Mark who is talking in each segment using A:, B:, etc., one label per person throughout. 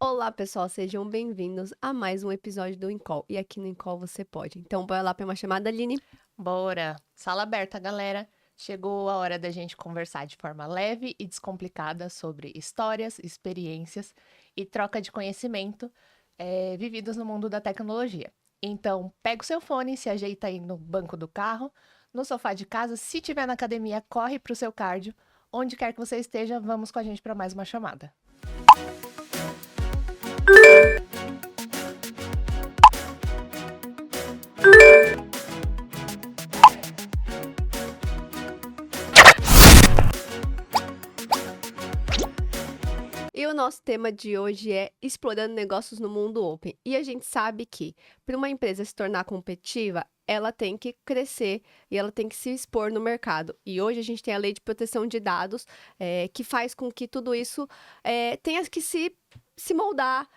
A: Olá, pessoal, sejam bem-vindos a mais um episódio do Incol. E aqui no Incol você pode. Então, bora lá para uma chamada, Aline.
B: Bora! Sala aberta, galera! Chegou a hora da gente conversar de forma leve e descomplicada sobre histórias, experiências e troca de conhecimento vividos no mundo da tecnologia. Então, pega o seu fone, se ajeita aí no banco do carro, no sofá de casa. Se tiver na academia, corre para o seu cardio. Onde quer que você esteja, vamos com a gente para mais uma chamada.
A: E o nosso tema de hoje é explorando negócios no mundo open. E a gente sabe que para uma empresa se tornar competitiva, ela tem que crescer e ela tem que se expor no mercado. E hoje a gente tem a Lei de Proteção de Dados, que faz com que tudo isso tenha que se moldar,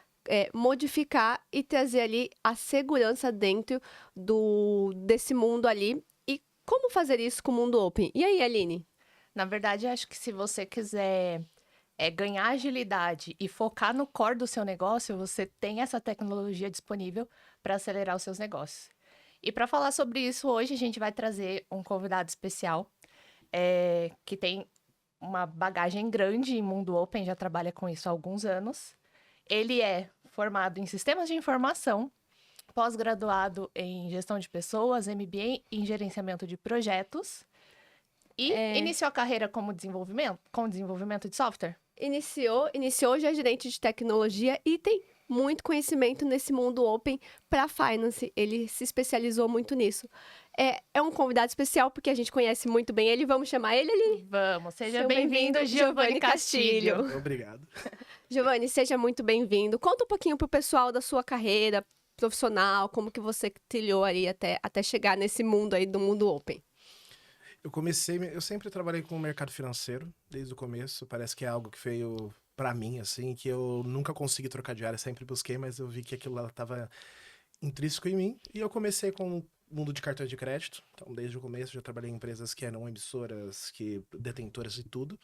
A: modificar e trazer ali a segurança dentro desse mundo ali. E como fazer isso com o mundo open? E aí, Aline?
B: Na verdade, acho que se você quiser ganhar agilidade e focar no core do seu negócio, você tem essa tecnologia disponível para acelerar os seus negócios. E para falar sobre isso, hoje a gente vai trazer um convidado especial que tem uma bagagem grande em mundo open, já trabalha com isso há alguns anos. Ele é formado em sistemas de informação, pós-graduado em gestão de pessoas, MBA em gerenciamento de projetos e
A: É,
B: iniciou a carreira com desenvolvimento de software.
A: iniciou já gerente de tecnologia e tem muito conhecimento nesse mundo open para finance. Ele se especializou muito nisso. É um convidado especial porque a gente conhece muito bem ele. Vamos chamar ele, Aline?
B: Vamos, seja
A: Seja
B: bem-vindo,
A: bem-vindo,
B: Giovanni
A: Giovanni
B: Castilho.
A: Castilho.
C: Obrigado.
A: Giovanni, seja muito bem-vindo. Conta um pouquinho pro pessoal da sua carreira profissional, como que você trilhou ali até chegar nesse mundo aí do mundo open.
C: Eu sempre trabalhei com o mercado financeiro, desde o começo. Parece que é algo que veio pra mim, assim, que eu nunca consegui trocar de área, sempre busquei, mas eu vi que aquilo lá tava intrínseco em mim. E eu comecei com o mundo de cartões de crédito. Então, desde o começo, já trabalhei em empresas que eram emissoras, que detentoras de tudo.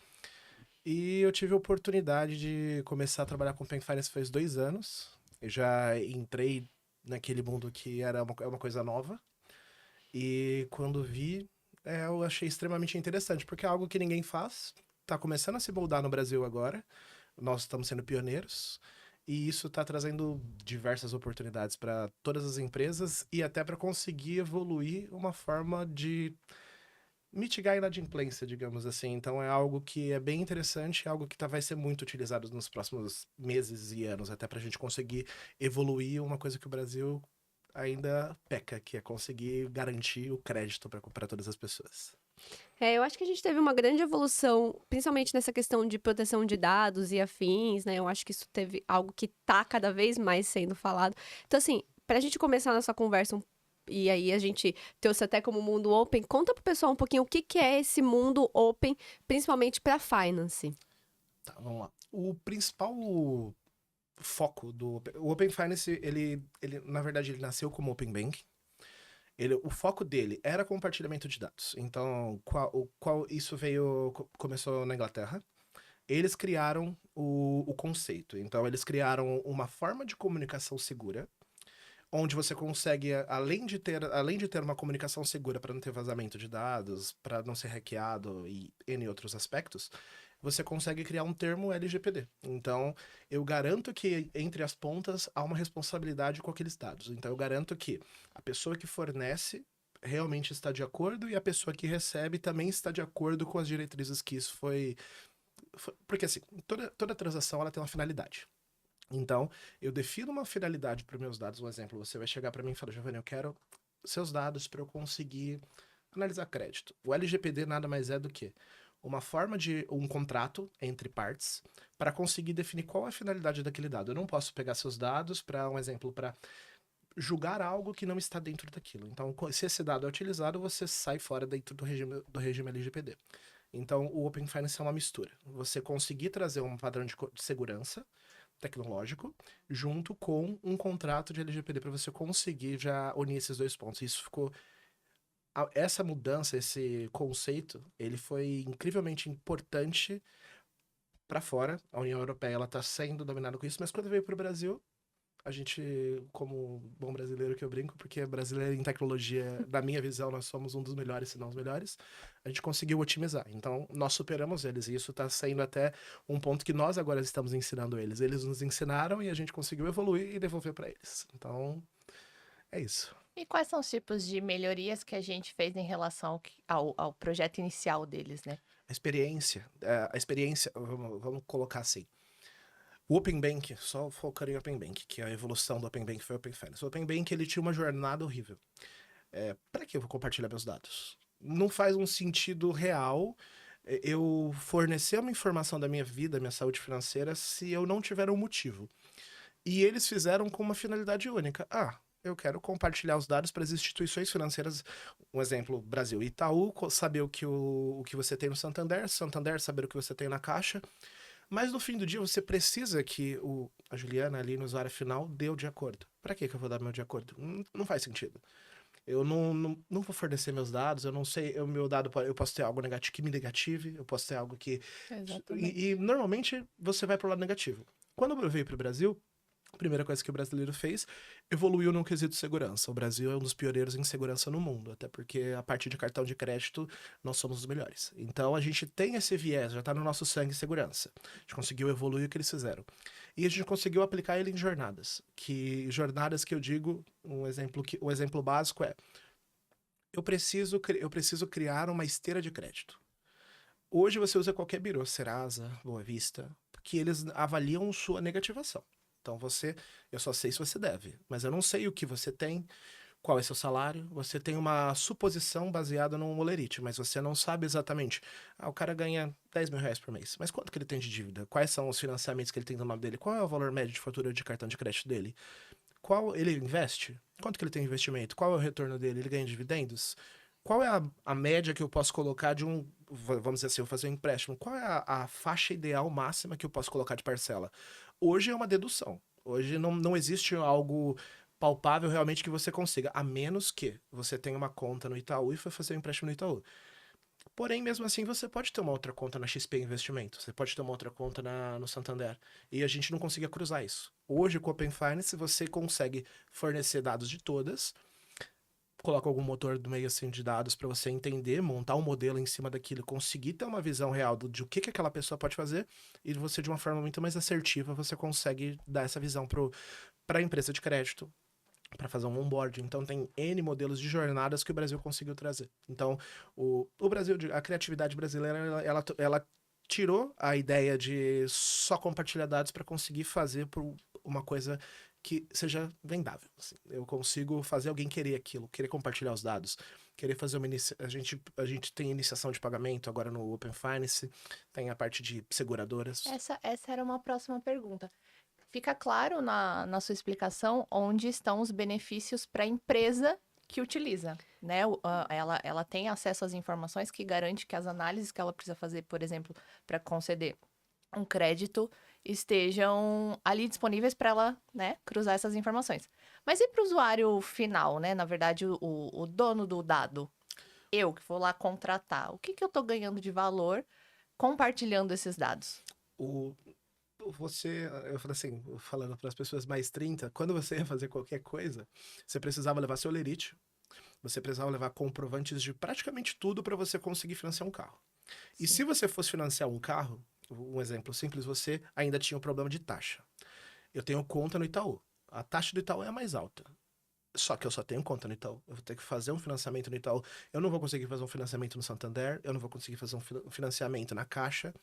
C: E eu tive a oportunidade de começar a trabalhar com Open Finance faz 2 anos. Eu já entrei naquele mundo que é uma coisa nova. E quando vi, eu achei extremamente interessante, porque é algo que ninguém faz, tá começando a se moldar no Brasil agora, nós estamos sendo pioneiros, e isso está trazendo diversas oportunidades para todas as empresas e até para conseguir evoluir uma forma de mitigar a inadimplência, digamos assim. Então é algo que é bem interessante, é algo que vai ser muito utilizado nos próximos meses e anos, até para a gente conseguir evoluir uma coisa que o Brasil ainda peca, que é conseguir garantir o crédito para todas as pessoas.
A: Eu acho que a gente teve uma grande evolução, principalmente nessa questão de proteção de dados e afins, né? Eu acho que isso teve algo que tá cada vez mais sendo falado. Então, assim, pra gente começar a nossa conversa, e aí a gente trouxe até como mundo open, conta pro pessoal um pouquinho o que que é esse mundo open, principalmente pra finance.
C: Tá, vamos lá. O principal foco o Open Finance, ele na verdade ele nasceu como Open Banking. O foco dele era compartilhamento de dados. Então, isso começou na Inglaterra. Eles criaram o conceito. Então, eles criaram uma forma de comunicação segura, onde você consegue, além de ter uma comunicação segura para não ter vazamento de dados, para não ser hackeado e N outros aspectos, você consegue criar um termo LGPD. Então, eu garanto que entre as pontas há uma responsabilidade com aqueles dados. Então, eu garanto que a pessoa que fornece realmente está de acordo e a pessoa que recebe também está de acordo com as diretrizes que isso porque assim, toda transação ela tem uma finalidade. Então, eu defino uma finalidade para os meus dados. Um exemplo, você vai chegar para mim e falar, Giovanni, eu quero seus dados para eu conseguir analisar crédito. O LGPD nada mais é do que uma forma de um contrato entre partes para conseguir definir qual é a finalidade daquele dado. Eu não posso pegar seus dados para, um exemplo, para julgar algo que não está dentro daquilo. Então, se esse dado é utilizado, você sai fora dentro do regime LGPD. Então, o Open Finance é uma mistura. Você conseguir trazer um padrão de segurança tecnológico junto com um contrato de LGPD para você conseguir já unir esses dois pontos. Isso ficou essa mudança, esse conceito, ele foi incrivelmente importante para fora. A União Europeia ela está sendo dominada com isso, mas quando veio para o Brasil, a gente, como bom brasileiro que eu brinco, porque brasileiro em tecnologia, na minha visão, nós somos um dos melhores, se não os melhores, a gente conseguiu otimizar. Então, nós superamos eles, e isso está sendo até um ponto que nós agora estamos ensinando eles. Eles nos ensinaram e a gente conseguiu evoluir e devolver para eles. Então, é isso.
B: E quais são os tipos de melhorias que a gente fez em relação ao projeto inicial deles, né?
C: A experiência, vamos colocar assim. O Open Bank, só focando em Open Bank, que a evolução do Open Bank foi o Open Finance. O Open Bank, ele tinha uma jornada horrível. Para que eu vou compartilhar meus dados? Não faz um sentido real eu fornecer uma informação da minha vida, minha saúde financeira, se eu não tiver um motivo. E eles fizeram com uma finalidade única. Eu quero compartilhar os dados para as instituições financeiras. Um exemplo, Brasil. Itaú, saber o que você tem no Santander. Santander, saber o que você tem na Caixa. Mas no fim do dia, você precisa que a Juliana, ali no usuário final, dê o de acordo. Para que eu vou dar meu de acordo? Não faz sentido. Eu não vou fornecer meus dados, eu não sei, o meu dado, eu posso ter algo negativo que me negative, eu posso ter algo que...
B: Exatamente.
C: E normalmente você vai pro lado negativo. Quando eu veio pro Brasil, a primeira coisa que o brasileiro fez, evoluiu no quesito segurança. O Brasil é um dos pioneiros em segurança no mundo, até porque a partir de cartão de crédito, nós somos os melhores. Então a gente tem esse viés, já tá no nosso sangue segurança. A gente conseguiu evoluir o que eles fizeram. E a gente conseguiu aplicar ele em jornadas. Jornadas que eu digo, um exemplo básico é, eu preciso criar uma esteira de crédito. Hoje você usa qualquer birô, Serasa, Boa Vista, que eles avaliam sua negativação. Então eu só sei se você deve, mas eu não sei o que você tem, qual é seu salário. Você tem uma suposição baseada num Olerite, mas você não sabe exatamente. O cara ganha 10 mil reais por mês, mas quanto que ele tem de dívida? Quais são os financiamentos que ele tem no nome dele? Qual é o valor médio de fatura de cartão de crédito dele? Qual ele investe? Quanto que ele tem de investimento? Qual é o retorno dele? Ele ganha dividendos? Qual é a média que eu posso colocar vamos dizer assim, eu vou fazer um empréstimo, qual é a faixa ideal máxima que eu posso colocar de parcela? Hoje é uma dedução. Hoje não existe algo palpável realmente que você consiga, a menos que você tenha uma conta no Itaú e for fazer um empréstimo no Itaú. Porém, mesmo assim, você pode ter uma outra conta na XP Investimento, você pode ter uma outra conta no Santander. E a gente não conseguia cruzar isso. Hoje, com o Open Finance, você consegue fornecer dados de todas, coloca algum motor do meio assim de dados para você entender, montar um modelo em cima daquilo, conseguir ter uma visão real de o que aquela pessoa pode fazer, e você, de uma forma muito mais assertiva, você consegue dar essa visão para a empresa de crédito, para fazer um onboarding. Então tem N modelos de jornadas que o Brasil conseguiu trazer. Então o Brasil, a criatividade brasileira, ela tirou a ideia de só compartilhar dados para conseguir fazer por uma coisa que seja vendável. Assim. Eu consigo fazer alguém querer aquilo, querer compartilhar os dados, querer fazer a gente tem iniciação de pagamento agora no Open Finance, tem a parte de seguradoras.
B: Essa era uma próxima pergunta. Fica claro na sua explicação onde estão os benefícios para a empresa que utiliza, né? Ela tem acesso às informações que garante que as análises que ela precisa fazer, por exemplo, para conceder um crédito, estejam ali disponíveis para ela, né, cruzar essas informações. Mas e para o usuário final, né? Na verdade, o dono do dado, eu que vou lá contratar, o que eu estou ganhando de valor compartilhando esses dados?
C: Eu falo assim, falando para as pessoas mais 30, quando você ia fazer qualquer coisa, você precisava levar seu lerite, você precisava levar comprovantes de praticamente tudo para você conseguir financiar um carro.
B: Sim.
C: E se você fosse financiar um carro, um exemplo simples, você ainda tinha um problema de taxa. Eu tenho conta no Itaú. A taxa do Itaú é a mais alta. Só que eu só tenho conta no Itaú. Eu vou ter que fazer um financiamento no Itaú. Eu não vou conseguir fazer um financiamento no Santander. Eu não vou conseguir fazer um financiamento na Caixa.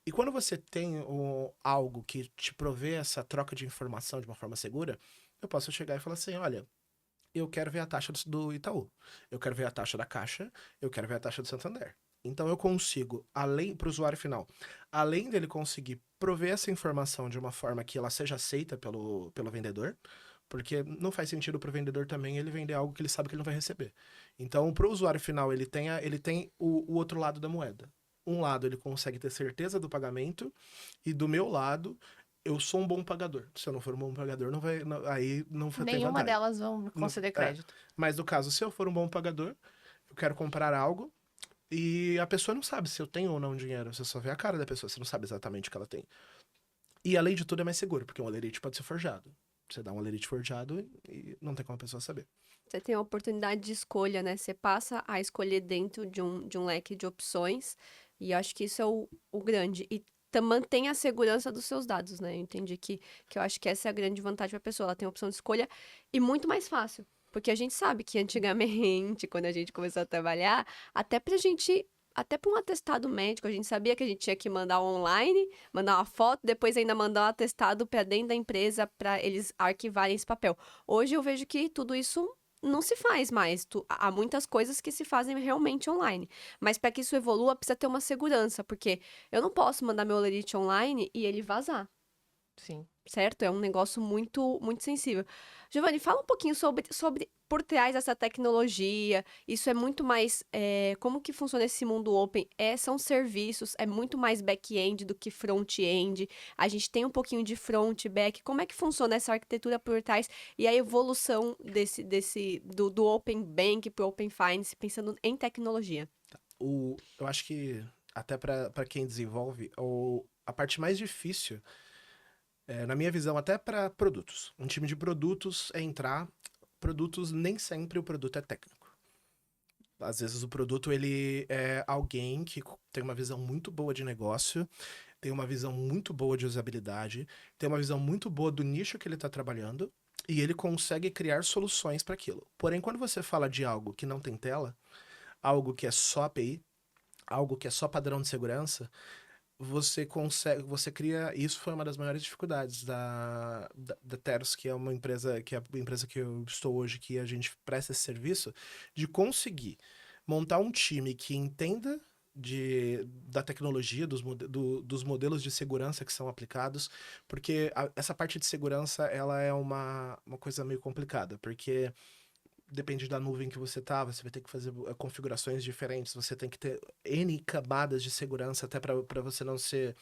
C: E quando você tem algo que te provê essa troca de informação de uma forma segura, eu posso chegar e falar assim, olha, eu quero ver a taxa do Itaú. Eu quero ver a taxa da Caixa. Eu quero ver a taxa do Santander. Então eu consigo, para o usuário final, além dele conseguir prover essa informação de uma forma que ela seja aceita pelo vendedor, porque não faz sentido para o vendedor também ele vender algo que ele sabe que ele não vai receber. Então, para o usuário final, ele tem o outro lado da moeda. Um lado, ele consegue ter certeza do pagamento, e do meu lado, eu sou um bom pagador. Se eu não for um bom pagador, aí não tem vantagem.
B: Nenhuma delas vão conceder crédito.
C: Mas no caso, se eu for um bom pagador, eu quero comprar algo, E a pessoa não sabe se eu tenho ou não dinheiro. Você só vê a cara da pessoa, você não sabe exatamente o que ela tem. E além de tudo é mais seguro, porque um olerite pode ser forjado. Você dá um olerite forjado e não tem como a pessoa saber.
A: Você tem a oportunidade de escolha, né? Você passa a escolher dentro de um leque de opções. E eu acho que isso é o grande. E mantém a segurança dos seus dados, né? Eu entendi que eu acho que essa é a grande vantagem para a pessoa. Ela tem a opção de escolha e muito mais fácil. Porque a gente sabe que antigamente, quando a gente começou a trabalhar, até pra gente. Até para um atestado médico, a gente sabia que a gente tinha que mandar online, mandar uma foto, depois ainda mandar um atestado para dentro da empresa para eles arquivarem esse papel. Hoje eu vejo que tudo isso não se faz mais. Há muitas coisas que se fazem realmente online. Mas para que isso evolua, precisa ter uma segurança, porque eu não posso mandar meu lerite online e ele vazar,
B: Sim.
A: certo? É um negócio muito, muito sensível. Giovanni, fala um pouquinho sobre por trás dessa tecnologia. Isso é muito mais. Como que funciona esse mundo open? São serviços, é muito mais back-end do que front-end. A gente tem um pouquinho de front, back. Como é que funciona essa arquitetura por trás e a evolução do Open Bank para o Open Finance, pensando em tecnologia?
C: Eu acho que, até para quem desenvolve, a parte mais difícil, na minha visão, até para produtos. Um time de produtos é entrar. Produtos, nem sempre o produto é técnico. Às vezes o produto ele é alguém que tem uma visão muito boa de negócio, tem uma visão muito boa de usabilidade, tem uma visão muito boa do nicho que ele está trabalhando e ele consegue criar soluções para aquilo. Porém, quando você fala de algo que não tem tela, algo que é só API, algo que é só padrão de segurança, você consegue, você cria. Isso foi uma das maiores dificuldades da Teros, que é uma empresa, que é a empresa que eu estou hoje, que a gente presta esse serviço, de conseguir montar um time que entenda da tecnologia, dos modelos de segurança que são aplicados, porque essa parte de segurança ela é uma coisa meio complicada, porque depende da nuvem que você tá, você vai ter que fazer configurações diferentes, você tem que ter N camadas de segurança até para você não ser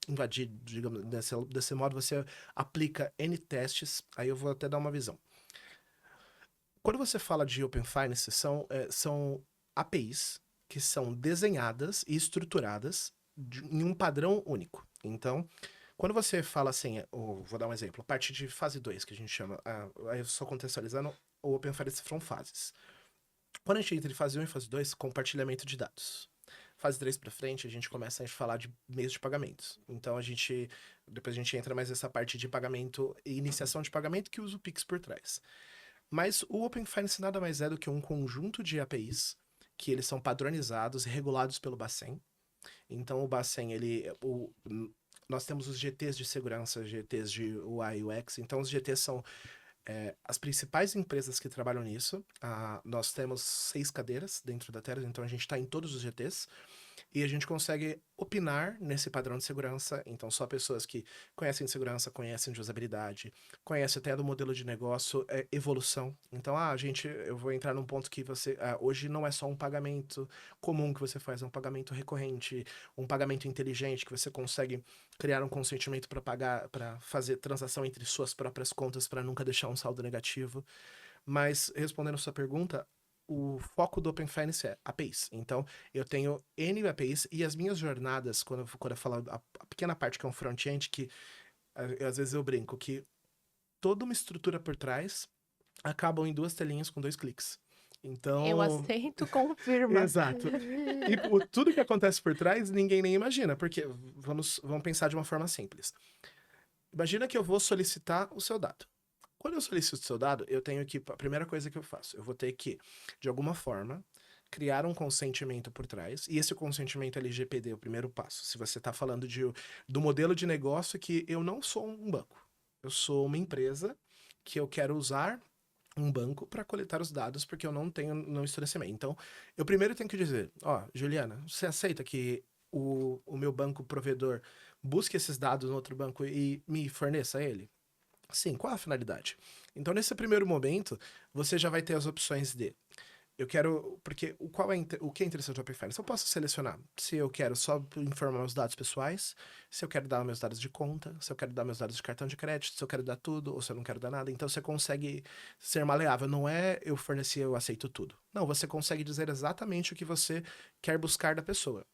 C: invadido, digamos, desse modo você aplica N testes, aí eu vou até dar uma visão. Quando você fala de Open Finance, são APIs que são desenhadas e estruturadas em um padrão único. Então, quando você fala assim, vou dar um exemplo, a parte de fase 2 que a gente chama, aí eu só contextualizando, o Open Finance são fases. Quando a gente entra em fase 1 e fase 2, compartilhamento de dados. Fase 3 para frente, a gente começa a falar de meios de pagamentos. Então, depois a gente entra mais nessa parte de pagamento e iniciação de pagamento que usa o Pix por trás. Mas o Open Finance nada mais é do que um conjunto de APIs que eles são padronizados e regulados pelo Bacen. Então, o Bacen, nós temos os GTs de segurança, GTs de UI e UX. Então, os GTs são as principais empresas que trabalham nisso. Nós temos 6 cadeiras dentro da Teros, então a gente está em todos os GTs. E a gente consegue opinar nesse padrão de segurança. Então, só pessoas que conhecem de segurança, conhecem de usabilidade, conhecem até do modelo de negócio, evolução. Então, eu vou entrar num ponto que hoje não é só um pagamento comum que você faz, é um pagamento recorrente, um pagamento inteligente, que você consegue criar um consentimento para pagar, para fazer transação entre suas próprias contas, para nunca deixar um saldo negativo. Mas, respondendo a sua pergunta, o foco do Open Finance é APIs. Então, eu tenho N APIs e as minhas jornadas, quando eu falo a pequena parte que é um front-end, que às vezes eu brinco, que toda uma estrutura por trás acabam em 2 telinhas com 2 cliques. Então...
B: Eu aceito, confirma.
C: Exato. E tudo que acontece por trás, ninguém nem imagina, porque vamos pensar de uma forma simples. Imagina que eu vou solicitar o seu dado. Quando eu solicito o seu dado, a primeira coisa que eu faço, eu vou ter que, de alguma forma, criar um consentimento por trás, e esse consentimento LGPD é o primeiro passo. Se você está falando do modelo de negócio que eu não sou um banco, eu sou uma empresa que eu quero usar um banco para coletar os dados, porque eu não estou nesse meio. Então, eu primeiro tenho que dizer, Juliana, você aceita que o meu banco provedor busque esses dados no outro banco e me forneça ele? Sim, qual a finalidade? Então, nesse primeiro momento, você já vai ter as opções de Eu quero. Porque o que é interessante do Open Finance? Eu posso selecionar se eu quero só informar meus dados pessoais, se eu quero dar meus dados de conta, se eu quero dar meus dados de cartão de crédito, se eu quero dar tudo ou se eu não quero dar nada. Então você consegue ser maleável. Não é eu fornecer, eu aceito tudo. Não, você consegue dizer exatamente o que você quer buscar da pessoa.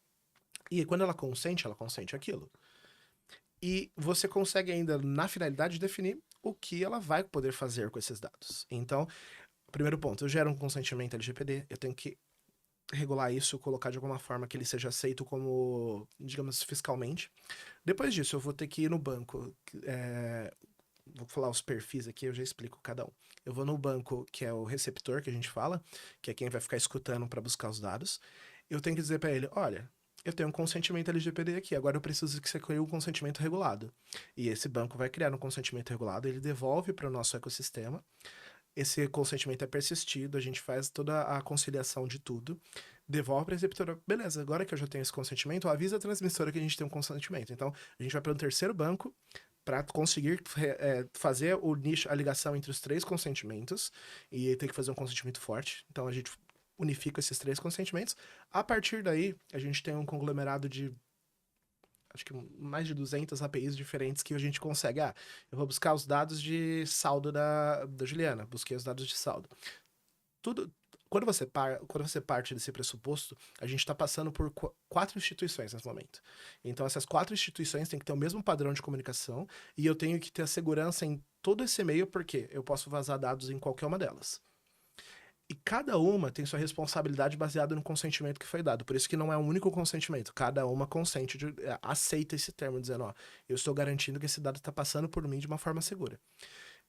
C: E quando ela consente aquilo. E você consegue ainda, na finalidade, definir o que ela vai poder fazer com esses dados. Então, primeiro ponto, eu gero um consentimento LGPD, eu tenho que regular isso, colocar de alguma forma que ele seja aceito como, digamos, fiscalmente. Depois disso, eu vou ter que ir no banco, vou falar os perfis aqui, eu já explico cada um. Eu vou no banco, que é o receptor, que a gente fala, que é quem vai ficar escutando para buscar os dados. Eu tenho que dizer para ele, olha, eu tenho um consentimento LGPD aqui, agora eu preciso que você crie um consentimento regulado. E esse banco vai criar um consentimento regulado, ele devolve para o nosso ecossistema. Esse consentimento é persistido, a gente faz toda a conciliação de tudo, devolve para a receptora. Beleza, agora que eu já tenho esse consentimento, avisa a transmissora que a gente tem um consentimento. Então, a gente vai para um terceiro banco para conseguir fazer o nicho, a ligação entre os 3 consentimentos, e tem que fazer um consentimento forte. Então, a gente unifica esses 3 consentimentos. A partir daí, a gente tem um conglomerado de acho que mais de 200 APIs diferentes que a gente consegue. Eu vou buscar os dados de saldo da Juliana, busquei os dados de saldo. Tudo, quando você parte desse pressuposto, a gente está passando por 4 instituições nesse momento. Então, essas 4 instituições têm que ter o mesmo padrão de comunicação e eu tenho que ter a segurança em todo esse meio, porque eu posso vazar dados em qualquer uma delas. E cada uma tem sua responsabilidade baseada no consentimento que foi dado. Por isso que não é um único consentimento. Cada uma consente, aceita esse termo, dizendo, eu estou garantindo que esse dado está passando por mim de uma forma segura.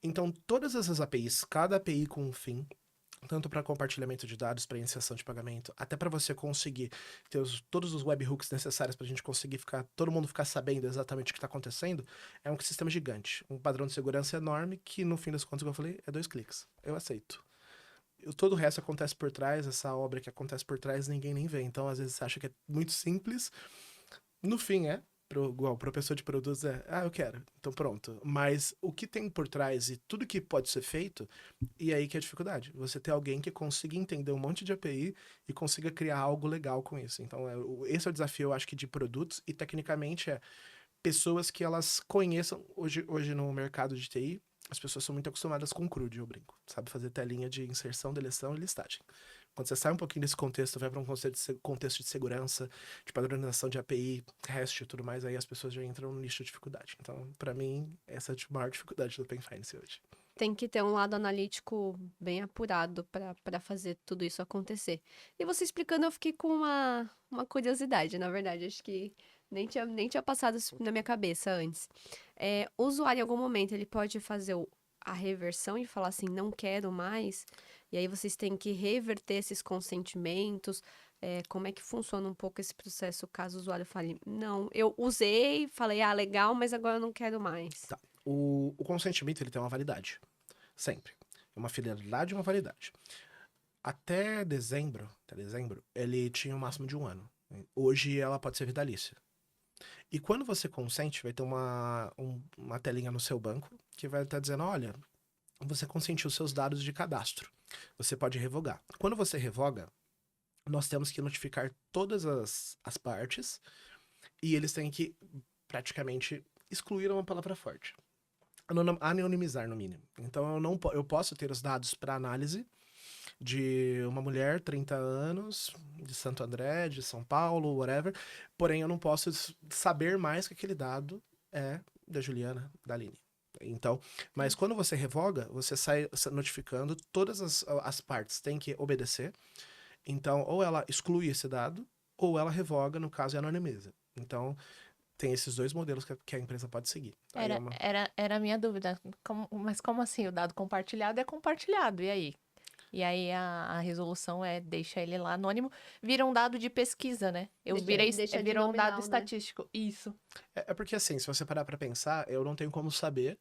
C: Então, todas essas APIs, cada API com um fim, tanto para compartilhamento de dados, para iniciação de pagamento, até para você conseguir ter todos os webhooks necessários para a gente conseguir todo mundo ficar sabendo exatamente o que está acontecendo, é um sistema gigante. Um padrão de segurança enorme que, no fim das contas, como eu falei, é 2 cliques. Eu aceito. Todo o resto acontece por trás, essa obra que acontece por trás, ninguém nem vê. Então, às vezes, você acha que é muito simples. No fim, igual o professor de produtos eu quero. Então, pronto. Mas o que tem por trás e tudo que pode ser feito, e aí que é a dificuldade. Você ter alguém que consiga entender um monte de API e consiga criar algo legal com isso. Então, esse é o desafio, eu acho que, de produtos. E, tecnicamente, pessoas que elas conheçam hoje no mercado de TI. As pessoas são muito acostumadas com CRUD, eu brinco. Sabe fazer telinha de inserção, deleção e listagem. Quando você sai um pouquinho desse contexto, vai para um contexto de segurança, de padronização de API, REST e tudo mais, aí as pessoas já entram no nicho de dificuldade. Então, para mim, essa é a maior dificuldade do Open Finance hoje.
A: Tem que ter um lado analítico bem apurado para fazer tudo isso acontecer. E você explicando, eu fiquei com uma curiosidade, na verdade. Acho que nem tinha passado isso na minha cabeça antes. O usuário, em algum momento, ele pode fazer a reversão e falar assim, não quero mais. E aí vocês têm que reverter esses consentimentos. Como é que funciona um pouco esse processo, caso o usuário fale, não, eu usei, falei, legal, mas agora eu não quero mais.
C: Tá. O consentimento, ele tem uma validade. Sempre. Uma fidelidade e uma validade. Até dezembro, ele tinha um máximo de 1 ano. Hoje, ela pode ser vitalícia. E quando você consente, vai ter uma telinha no seu banco que vai estar dizendo, olha, você consentiu seus dados de cadastro. Você pode revogar. Quando você revoga, nós temos que notificar todas as partes e eles têm que praticamente excluir uma palavra forte. Anonimizar, no mínimo. Então, eu posso ter os dados para análise de uma mulher, 30 anos, de Santo André, de São Paulo, whatever. Porém, eu não posso saber mais que aquele dado é da Juliana, da Aline. Então, mas quando você revoga, você sai notificando, todas as partes têm que obedecer. Então, ou ela exclui esse dado, ou ela revoga, no caso, e anonimiza. Então, tem esses 2 modelos que a empresa pode seguir.
B: Era a minha dúvida. Mas como assim? O dado compartilhado é compartilhado, e aí? E aí a resolução deixa ele lá anônimo, vira um dado de pesquisa, né? Virou um dado
A: né?
B: estatístico. Isso.
C: É porque assim, se você parar pra pensar, eu não tenho como saber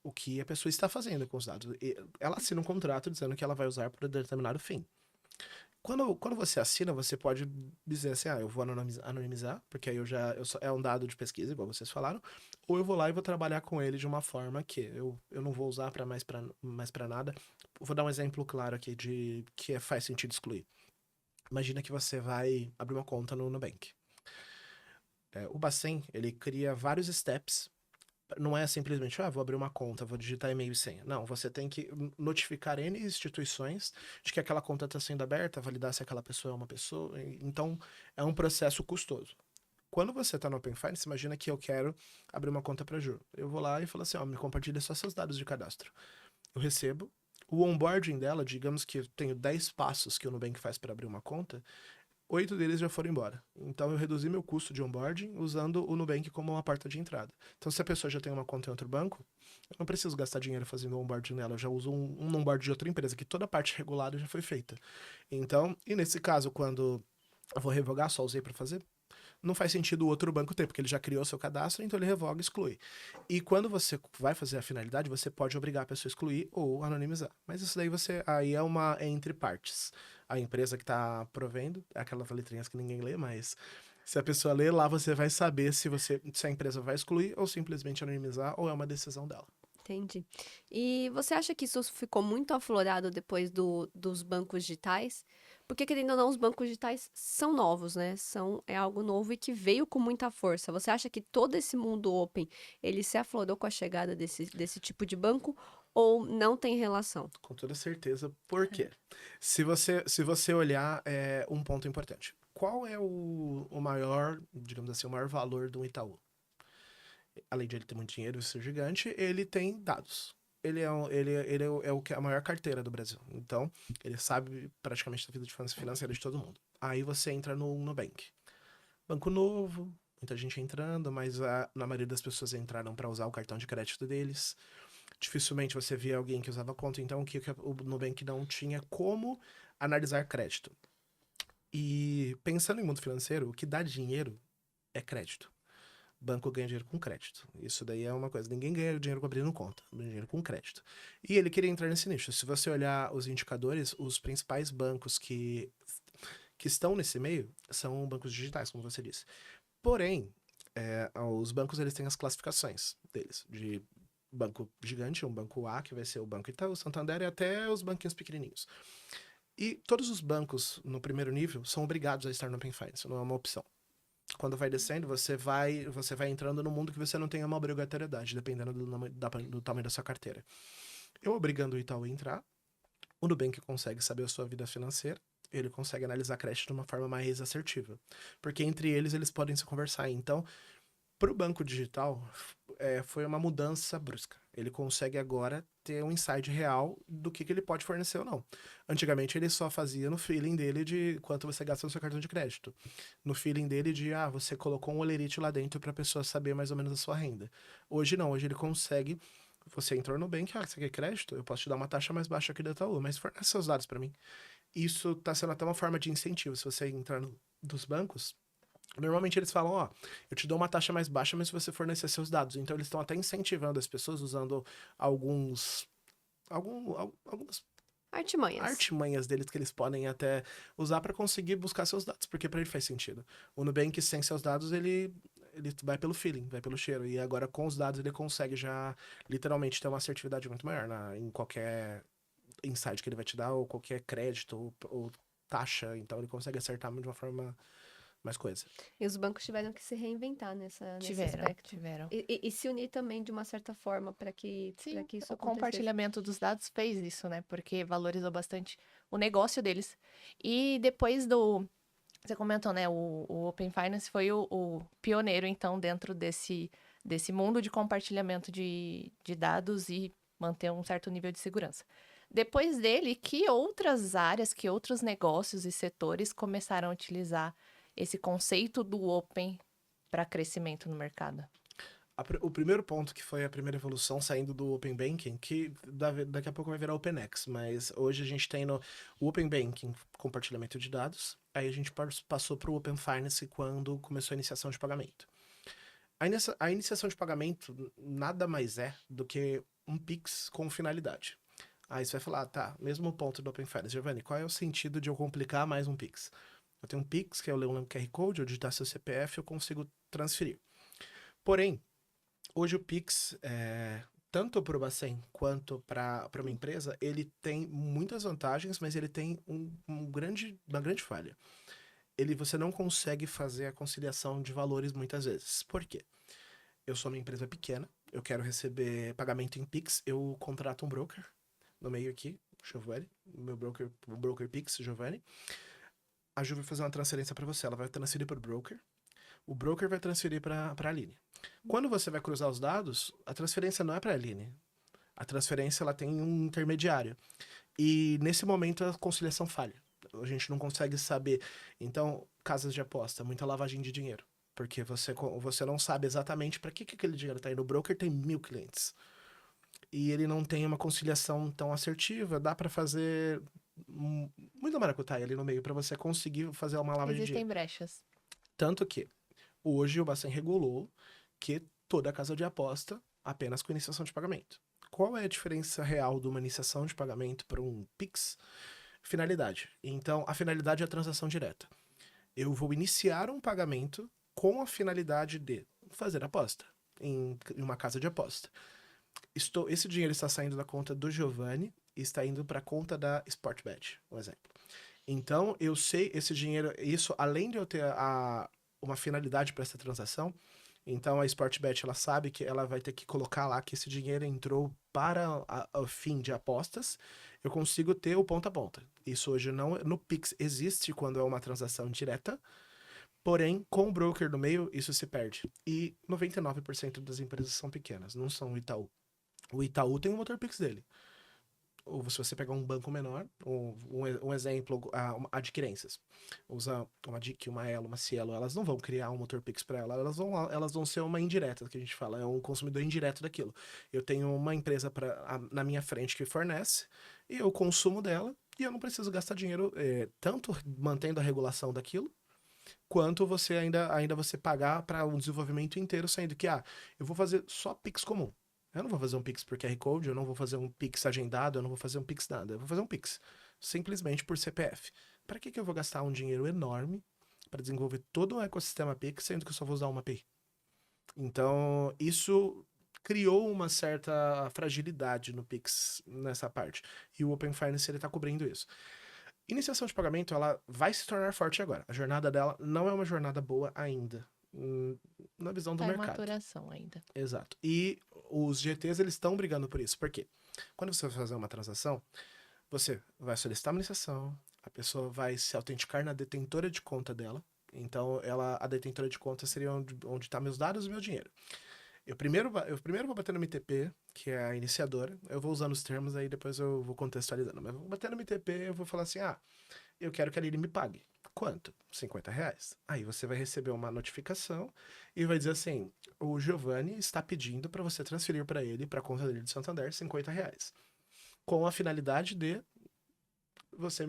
C: o que a pessoa está fazendo com os dados. Ela assina um contrato dizendo que ela vai usar por determinado fim. Quando você assina, você pode dizer assim, eu vou anonimizar, porque aí é um dado de pesquisa, igual vocês falaram, ou eu vou lá e vou trabalhar com ele de uma forma que eu não vou usar para mais para nada. Vou dar um exemplo claro aqui de que faz sentido excluir. Imagina que você vai abrir uma conta no Nubank. O Bacen, ele cria vários steps. Não é simplesmente, vou abrir uma conta, vou digitar e-mail e senha. Não, você tem que notificar N instituições de que aquela conta está sendo aberta, validar se aquela pessoa é uma pessoa. Então, é um processo custoso. Quando você está no Open Finance, imagina que eu quero abrir uma conta para Ju. Eu vou lá e falo assim, me compartilha só seus dados de cadastro. Eu recebo. O onboarding dela, digamos que eu tenho 10 passos que o Nubank faz para abrir uma conta, 8 deles já foram embora. Então eu reduzi meu custo de onboarding usando o Nubank como uma porta de entrada. Então se a pessoa já tem uma conta em outro banco, eu não preciso gastar dinheiro fazendo o onboarding nela, eu já uso um onboarding de outra empresa, que toda a parte regulada já foi feita. Então, e nesse caso, quando eu vou revogar, só usei para fazer, não faz sentido o outro banco ter, porque ele já criou seu cadastro, então ele revoga e exclui. E quando você vai fazer a finalidade, você pode obrigar a pessoa a excluir ou anonimizar. Mas isso daí aí é entre partes. A empresa que está provendo, é aquelas letrinhas que ninguém lê, mas se a pessoa ler lá, você vai saber se a empresa vai excluir ou simplesmente anonimizar, ou é uma decisão dela.
A: Entendi. E você acha que isso ficou muito aflorado depois dos bancos digitais? Porque, querendo ou não, os bancos digitais são novos, né? É algo novo e que veio com muita força. Você acha que todo esse mundo open, ele se aflorou com a chegada desse tipo de banco ou não tem relação?
C: Com toda certeza. Por quê? Se você olhar, um ponto importante. Qual é o maior, digamos assim, o maior valor do Itaú? Além de ele ter muito dinheiro e ser gigante, ele tem dados. Ele é a maior carteira do Brasil. Então, ele sabe praticamente da vida financeira de todo mundo. Aí você entra no Nubank. Banco novo, muita gente entrando, mas na maioria das pessoas entraram para usar o cartão de crédito deles. Dificilmente você via alguém que usava conta, então o Nubank não tinha como analisar crédito. E pensando em mundo financeiro, o que dá dinheiro é crédito. Banco ganha dinheiro com crédito. Isso daí é uma coisa. Ninguém ganha dinheiro com abrindo conta, ganha dinheiro com crédito. E ele queria entrar nesse nicho. Se você olhar os indicadores, os principais bancos que estão nesse meio são bancos digitais, como você disse. Porém, os bancos eles têm as classificações deles, de banco gigante, um banco A, que vai ser o Banco Itaú, Santander e até os banquinhos pequenininhos. E todos os bancos no primeiro nível são obrigados a estar no Open Finance, não é uma opção. Quando vai descendo, você vai entrando no mundo que você não tem uma obrigatoriedade, dependendo do tamanho da sua carteira. Eu obrigando o Itaú a entrar, o Nubank consegue saber a sua vida financeira, ele consegue analisar crédito de uma forma mais assertiva. Porque entre eles podem se conversar. Então, para o banco digital, foi uma mudança brusca. Ele consegue agora ter um insight real do que ele pode fornecer ou não. Antigamente, ele só fazia no feeling dele de quanto você gasta no seu cartão de crédito. No feeling dele de, você colocou um olerite lá dentro para a pessoa saber mais ou menos a sua renda. Hoje não, hoje ele consegue. Você entrou no Nubank, você quer crédito? Eu posso te dar uma taxa mais baixa aqui da Itaú, mas fornece seus dados para mim. Isso está sendo até uma forma de incentivo. Se você entrar dos bancos, normalmente eles falam, eu te dou uma taxa mais baixa, mas se você fornecer seus dados. Então eles estão até incentivando as pessoas usando algumas
A: Artimanhas.
C: artimanhas deles que eles podem até usar para conseguir buscar seus dados, porque para ele faz sentido. O Nubank sem seus dados, ele vai pelo feeling, vai pelo cheiro. E agora com os dados ele consegue já literalmente ter uma assertividade muito maior em qualquer insight que ele vai te dar, ou qualquer crédito, ou taxa. Então ele consegue acertar de uma forma mais coisa.
A: E os bancos tiveram que se reinventar nesse aspecto.
B: Tiveram.
A: E se unir também de uma certa forma para que
B: Sim,
A: isso
B: o
A: acontecesse.
B: compartilhamento dos dados fez isso, né? Porque valorizou bastante o negócio deles. E depois você comentou, né? O Open Finance foi o pioneiro, então, dentro desse mundo de compartilhamento de dados e manter um certo nível de segurança. Depois dele, que outras áreas, que outros negócios e setores começaram a utilizar esse conceito do Open para crescimento no mercado?
C: O primeiro ponto, que foi a primeira evolução saindo do Open Banking, que daqui a pouco vai virar OpenX, mas hoje a gente tem o Open Banking, compartilhamento de dados, aí a gente passou para o Open Finance quando começou a iniciação de pagamento. A iniciação de pagamento nada mais é do que um Pix com finalidade. Aí você vai falar, tá, mesmo ponto do Open Finance. Giovanni, qual é o sentido de eu complicar mais um Pix? Eu tenho um Pix, que eu leio um QR Code, eu digitar seu CPF, eu consigo transferir. Porém, Hoje o Pix, tanto para o Bacen quanto para uma empresa, ele tem muitas vantagens, mas ele tem uma grande falha. Você não consegue fazer a conciliação de valores muitas vezes. Por quê? Eu sou uma empresa pequena, eu quero receber pagamento em Pix, eu contrato um broker no meio aqui, Giovanni, o broker Pix, Giovanni. A Ju vai fazer uma transferência para você, ela vai transferir para o broker vai transferir para a Aline. Quando você vai cruzar os dados, a transferência não é para a Aline. A transferência ela tem um intermediário. E nesse momento a conciliação falha. A gente não consegue saber. Então, casas de aposta, muita lavagem de dinheiro. Porque você não sabe exatamente para que aquele dinheiro está indo. O broker tem 1000 clientes. E ele não tem uma conciliação tão assertiva. Dá para fazer muita maracutaia ali no meio para você conseguir fazer uma lavagem de
B: Existem
C: dinheiro.
B: brechas.
C: Tanto que hoje o Bacen regulou que toda casa de aposta apenas com iniciação de pagamento. Qual é a diferença real de uma iniciação de pagamento para um Pix? Finalidade. Então, a finalidade é a transação direta. Eu vou iniciar um pagamento com a finalidade de fazer aposta em uma casa de aposta. Esse dinheiro está saindo da conta do Giovanni e está indo para a conta da Sportbet, um exemplo. Então, eu sei esse dinheiro, isso além de eu ter uma finalidade para essa transação, então a Sportbet ela sabe que ela vai ter que colocar lá que esse dinheiro entrou para o fim de apostas, eu consigo ter o ponta a ponta. Isso hoje não no Pix existe quando é uma transação direta, porém com o broker no meio isso se perde. E 99% das empresas são pequenas, não são o Itaú. O Itaú tem o motor Pix dele. Ou se você pegar um banco menor, um exemplo, adquirências. Usa uma DIC, uma Elo, uma Cielo, elas não vão criar um motor Pix para ela, elas vão ser uma indireta, que a gente fala, é um consumidor indireto daquilo. Eu tenho uma empresa na minha frente que fornece, e eu consumo dela, e eu não preciso gastar dinheiro, tanto mantendo a regulação daquilo, quanto você ainda você pagar para um desenvolvimento inteiro, sendo que, eu vou fazer só Pix comum. Eu não vou fazer um Pix por QR Code, eu não vou fazer um Pix agendado, eu não vou fazer um Pix nada. Eu vou fazer um Pix simplesmente por CPF. Para que eu vou gastar um dinheiro enorme para desenvolver todo um ecossistema Pix, sendo que eu só vou usar uma API? Então, isso criou uma certa fragilidade no Pix nessa parte. E o Open Finance ele está cobrindo isso. Iniciação de pagamento, ela vai se tornar forte agora. A jornada dela não é uma jornada boa ainda, na visão do
B: Tá em
C: mercado.
B: maturação ainda.
C: Exato. E os GTs, eles estão brigando por isso. Por quê? Quando você vai fazer uma transação, você vai solicitar uma iniciação, a pessoa vai se autenticar na detentora de conta dela. Então, a detentora de conta seria onde tá meus dados e meu dinheiro. Eu primeiro vou bater no MTP, que é a iniciadora. Eu vou usando os termos, aí depois eu vou contextualizando. Mas eu vou bater no MTP, eu vou falar assim, eu quero que a Lili me pague. Quanto? R$50. Aí você vai receber uma notificação e vai dizer assim, o Giovanni está pedindo para você transferir para ele, para a conta dele de Santander, R$50. Com a finalidade de você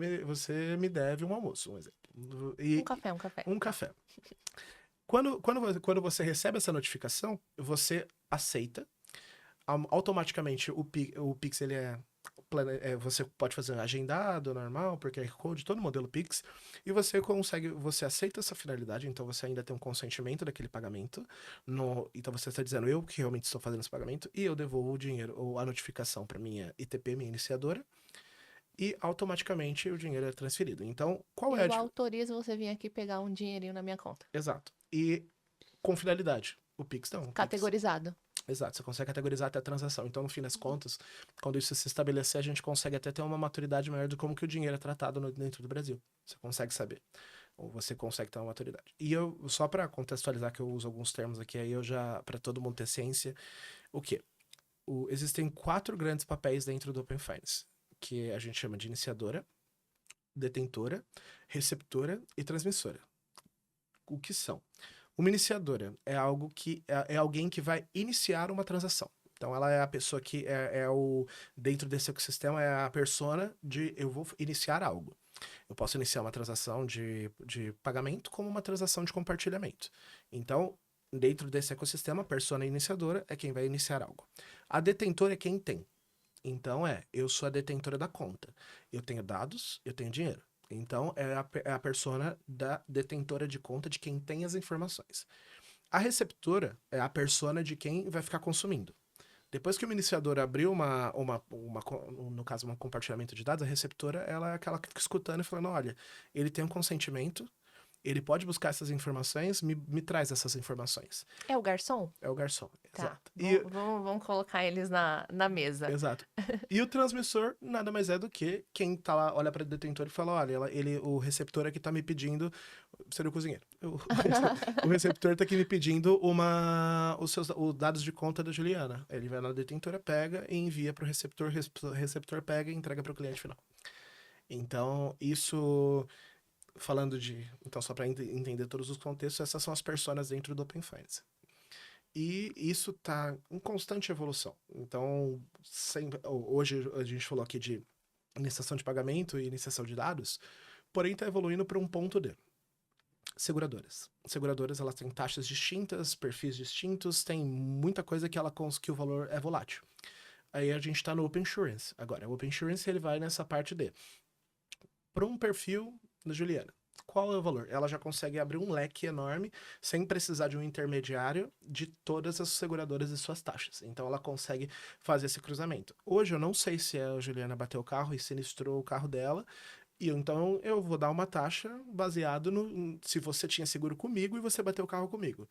C: me deve um almoço, um exemplo.
B: Um café, um café.
C: Um café. Quando você recebe essa notificação, você aceita. Automaticamente o Pix ele você pode fazer agendado, normal, por QR Code, todo modelo Pix, e você aceita essa finalidade, então você ainda tem um consentimento daquele pagamento, então você está dizendo, eu que realmente estou fazendo esse pagamento, e eu devolvo o dinheiro, ou a notificação para minha ITP, minha iniciadora, e automaticamente o dinheiro é transferido. Então, qual é a
B: Eu autorizo você vir aqui pegar um dinheirinho na minha conta.
C: Exato. E com finalidade. O Pix não.
B: Categorizado.
C: Exato, você consegue categorizar até a transação. Então, no fim das contas, quando isso se estabelecer, a gente consegue até ter uma maturidade maior de como que o dinheiro é tratado dentro do Brasil. Você consegue saber. Ou você consegue ter uma maturidade. E só para contextualizar que eu uso alguns termos aqui, aí para todo mundo ter ciência, o quê? Existem 4 grandes papéis dentro do Open Finance, que a gente chama de iniciadora, detentora, receptora e transmissora. O que são? Uma iniciadora é algo que é alguém que vai iniciar uma transação. Então, ela é a pessoa que dentro desse ecossistema, é a persona de eu vou iniciar algo. Eu posso iniciar uma transação de pagamento como uma transação de compartilhamento. Então, dentro desse ecossistema, a persona iniciadora é quem vai iniciar algo. A detentora é quem tem. Então, eu sou a detentora da conta. Eu tenho dados, eu tenho dinheiro. Então, é a persona da detentora de conta de quem tem as informações. A receptora é a persona de quem vai ficar consumindo. Depois que o iniciador abriu no caso, um compartilhamento de dados, a receptora ela é aquela que fica escutando e falando, olha, ele tem um consentimento, ele pode buscar essas informações, me traz essas informações.
B: É o garçom?
C: É o garçom,
B: Tá.
C: exato.
B: Vamos colocar eles na mesa.
C: Exato. E o transmissor nada mais é do que quem tá lá, olha para o detentor e fala, olha, o receptor aqui tá me pedindo, seria o cozinheiro. O receptor tá aqui me pedindo os dados de conta da Juliana. Ele vai na detentora, pega e envia pro receptor, o receptor pega e entrega pro cliente final. Então, isso falando então só para entender todos os contextos, essas são as personas dentro do Open Finance. E isso está em constante evolução. Então, hoje a gente falou aqui de iniciação de pagamento e iniciação de dados, porém está evoluindo para um ponto de seguradoras. Seguradoras, elas têm taxas distintas, perfis distintos, tem muita coisa que o valor é volátil. Aí a gente está no Open Insurance. Agora, o Open Insurance ele vai nessa parte de para um perfil da Juliana. Qual é o valor? Ela já consegue abrir um leque enorme, sem precisar de um intermediário, de todas as seguradoras e suas taxas. Então, ela consegue fazer esse cruzamento. Hoje, eu não sei se a Juliana bateu o carro e sinistrou o carro dela, e então eu vou dar uma taxa baseado no se você tinha seguro comigo e você bateu o carro comigo.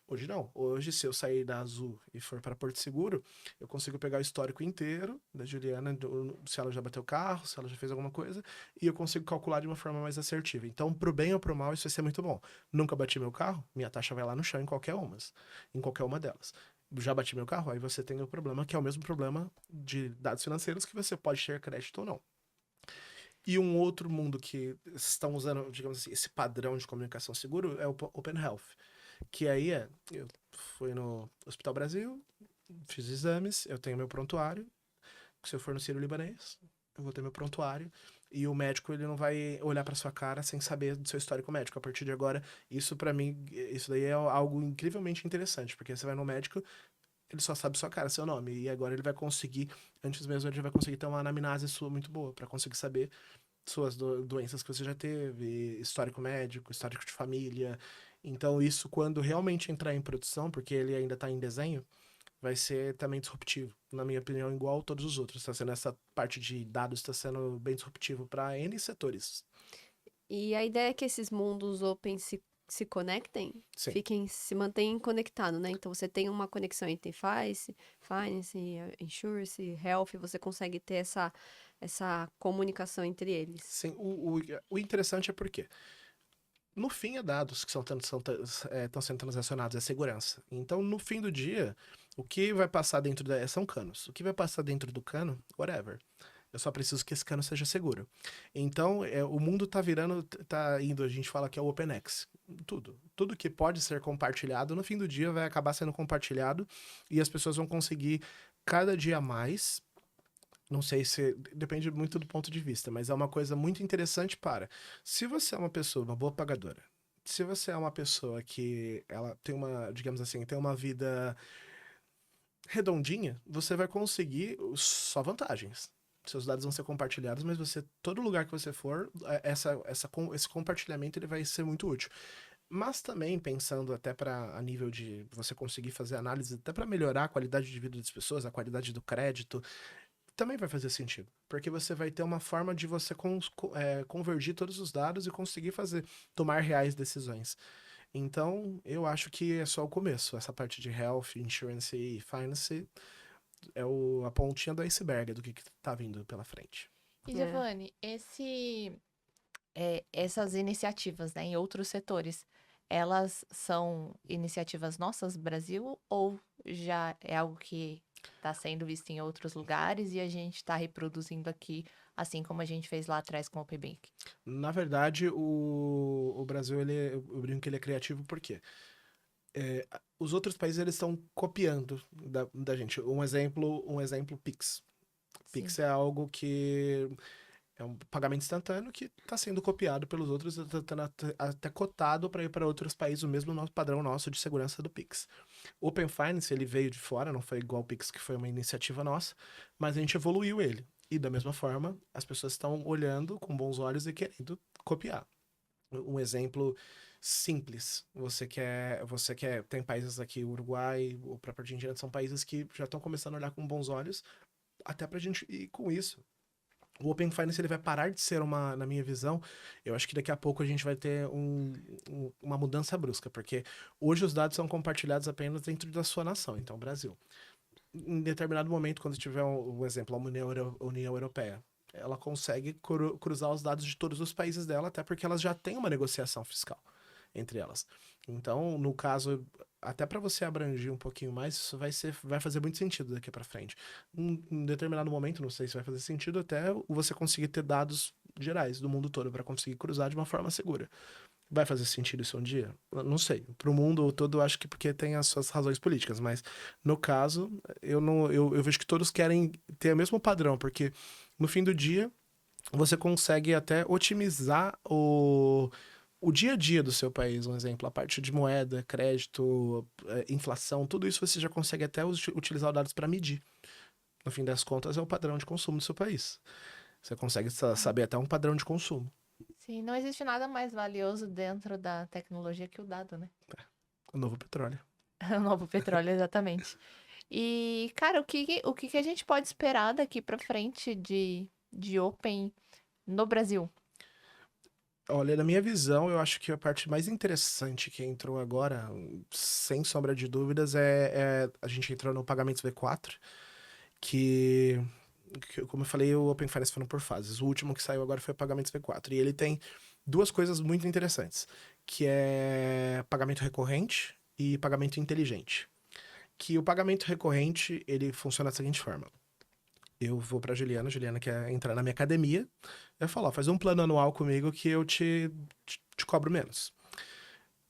C: Hoje não. Hoje, se eu sair da Azul e for para Porto Seguro, eu consigo pegar o histórico inteiro da Juliana, se ela já bateu o carro, se ela já fez alguma coisa, e eu consigo calcular de uma forma mais assertiva. Então, pro bem ou pro mal, isso vai ser muito bom. Nunca bati meu carro, minha taxa vai lá no chão em qualquer uma delas. Já bati meu carro, aí você tem o problema, que é o mesmo problema de dados financeiros, que você pode ter crédito ou não. E um outro mundo que estão usando, digamos assim, esse padrão de comunicação seguro é o Open Health. Que aí eu fui no Hospital Brasil, fiz exames, eu tenho meu prontuário. Se eu for no Sírio-Libanês, eu vou ter meu prontuário. E o médico, ele não vai olhar pra sua cara sem saber do seu histórico médico. A partir de agora, isso pra mim, isso daí é algo incrivelmente interessante. Porque você vai no médico, ele só sabe sua cara, seu nome. E agora ele vai conseguir, antes mesmo, ele vai conseguir ter uma anamnese sua muito boa. Pra conseguir saber suas doenças que você já teve, histórico médico, histórico de família. Então, isso, quando realmente entrar em produção, porque ele ainda está em desenho, vai ser também disruptivo. Na minha opinião, igual todos os outros. Tá sendo essa parte de dados, está sendo bem disruptivo para N setores.
A: E a ideia é que esses mundos open se conectem,
C: Sim.
A: se mantenham conectados, né? Então você tem uma conexão entre finance, insurance, health, você consegue ter essa comunicação entre eles.
C: Sim, o interessante é porque no fim é dados que estão sendo transacionados, é segurança. Então, no fim do dia, o que vai passar são canos. O que vai passar dentro do cano, whatever. Eu só preciso que esse cano seja seguro. Então, o mundo tá indo, a gente fala que é o OpenX. Tudo que pode ser compartilhado, no fim do dia vai acabar sendo compartilhado e as pessoas vão conseguir cada dia mais. Não sei se depende muito do ponto de vista, mas é uma coisa muito interessante se você é uma pessoa, uma boa pagadora, se você é uma pessoa que ela tem digamos assim, tem uma vida redondinha, você vai conseguir só vantagens. Seus dados vão ser compartilhados, mas todo lugar que você for, esse compartilhamento ele vai ser muito útil. Mas também pensando até a nível de você conseguir fazer análise, até para melhorar a qualidade de vida das pessoas, a qualidade do crédito, também vai fazer sentido. Porque você vai ter uma forma de você convergir todos os dados e conseguir tomar reais decisões. Então, eu acho que é só o começo. Essa parte de health, insurance e finance é a pontinha do iceberg do que tá vindo pela frente.
B: E, Giovanni, essas iniciativas, né, em outros setores, elas são iniciativas nossas, Brasil, ou já é algo que está sendo visto em outros lugares e a gente está reproduzindo aqui, assim como a gente fez lá atrás com o Open Bank?
C: Na verdade, o Brasil, eu brinco que ele é criativo porque os outros países eles estão copiando da gente. Um exemplo, Pix. Pix é algo que é um pagamento instantâneo que está sendo copiado pelos outros, até cotado para ir para outros países, o mesmo padrão nosso de segurança do Pix. O Open Finance, ele veio de fora, não foi igual o Pix, que foi uma iniciativa nossa, mas a gente evoluiu ele. E da mesma forma, as pessoas estão olhando com bons olhos e querendo copiar. Um exemplo simples. Tem países aqui, Uruguai, o próprio Argentina, são países que já estão começando a olhar com bons olhos, até pra gente ir com isso. O Open Finance ele vai parar de ser na minha visão, eu acho que daqui a pouco a gente vai ter uma mudança brusca, porque hoje os dados são compartilhados apenas dentro da sua nação, então Brasil. Em determinado momento, quando tiver um exemplo, a União Europeia, ela consegue cruzar os dados de todos os países dela, até porque elas já têm uma negociação fiscal entre elas. Então, no caso, até para você abranger um pouquinho mais, isso vai fazer muito sentido daqui para frente. Em determinado momento, não sei se vai fazer sentido, até você conseguir ter dados gerais do mundo todo para conseguir cruzar de uma forma segura. Vai fazer sentido isso um dia? Eu não sei. Para o mundo todo, eu acho que porque tem as suas razões políticas, mas no caso, eu vejo que todos querem ter o mesmo padrão, porque no fim do dia você consegue até otimizar o dia a dia do seu país, um exemplo, a parte de moeda, crédito, inflação, tudo isso você já consegue até utilizar os dados para medir. No fim das contas, é o padrão de consumo do seu país. Você consegue saber até um padrão de consumo.
B: Sim, não existe nada mais valioso dentro da tecnologia que o dado, né?
C: O novo petróleo.
B: O novo petróleo, exatamente. E, cara, o que a gente pode esperar daqui pra frente de Open no Brasil?
C: Olha, na minha visão, eu acho que a parte mais interessante que entrou agora, sem sombra de dúvidas, a gente entrou no Pagamentos V4, como eu falei, o Open Finance foram por fases. O último que saiu agora foi o Pagamentos V4. E ele tem duas coisas muito interessantes, que é pagamento recorrente e pagamento inteligente. Que o pagamento recorrente, ele funciona da seguinte forma. Eu vou pra Juliana quer entrar na minha academia, eu falo, ó, faz um plano anual comigo que eu te cobro menos.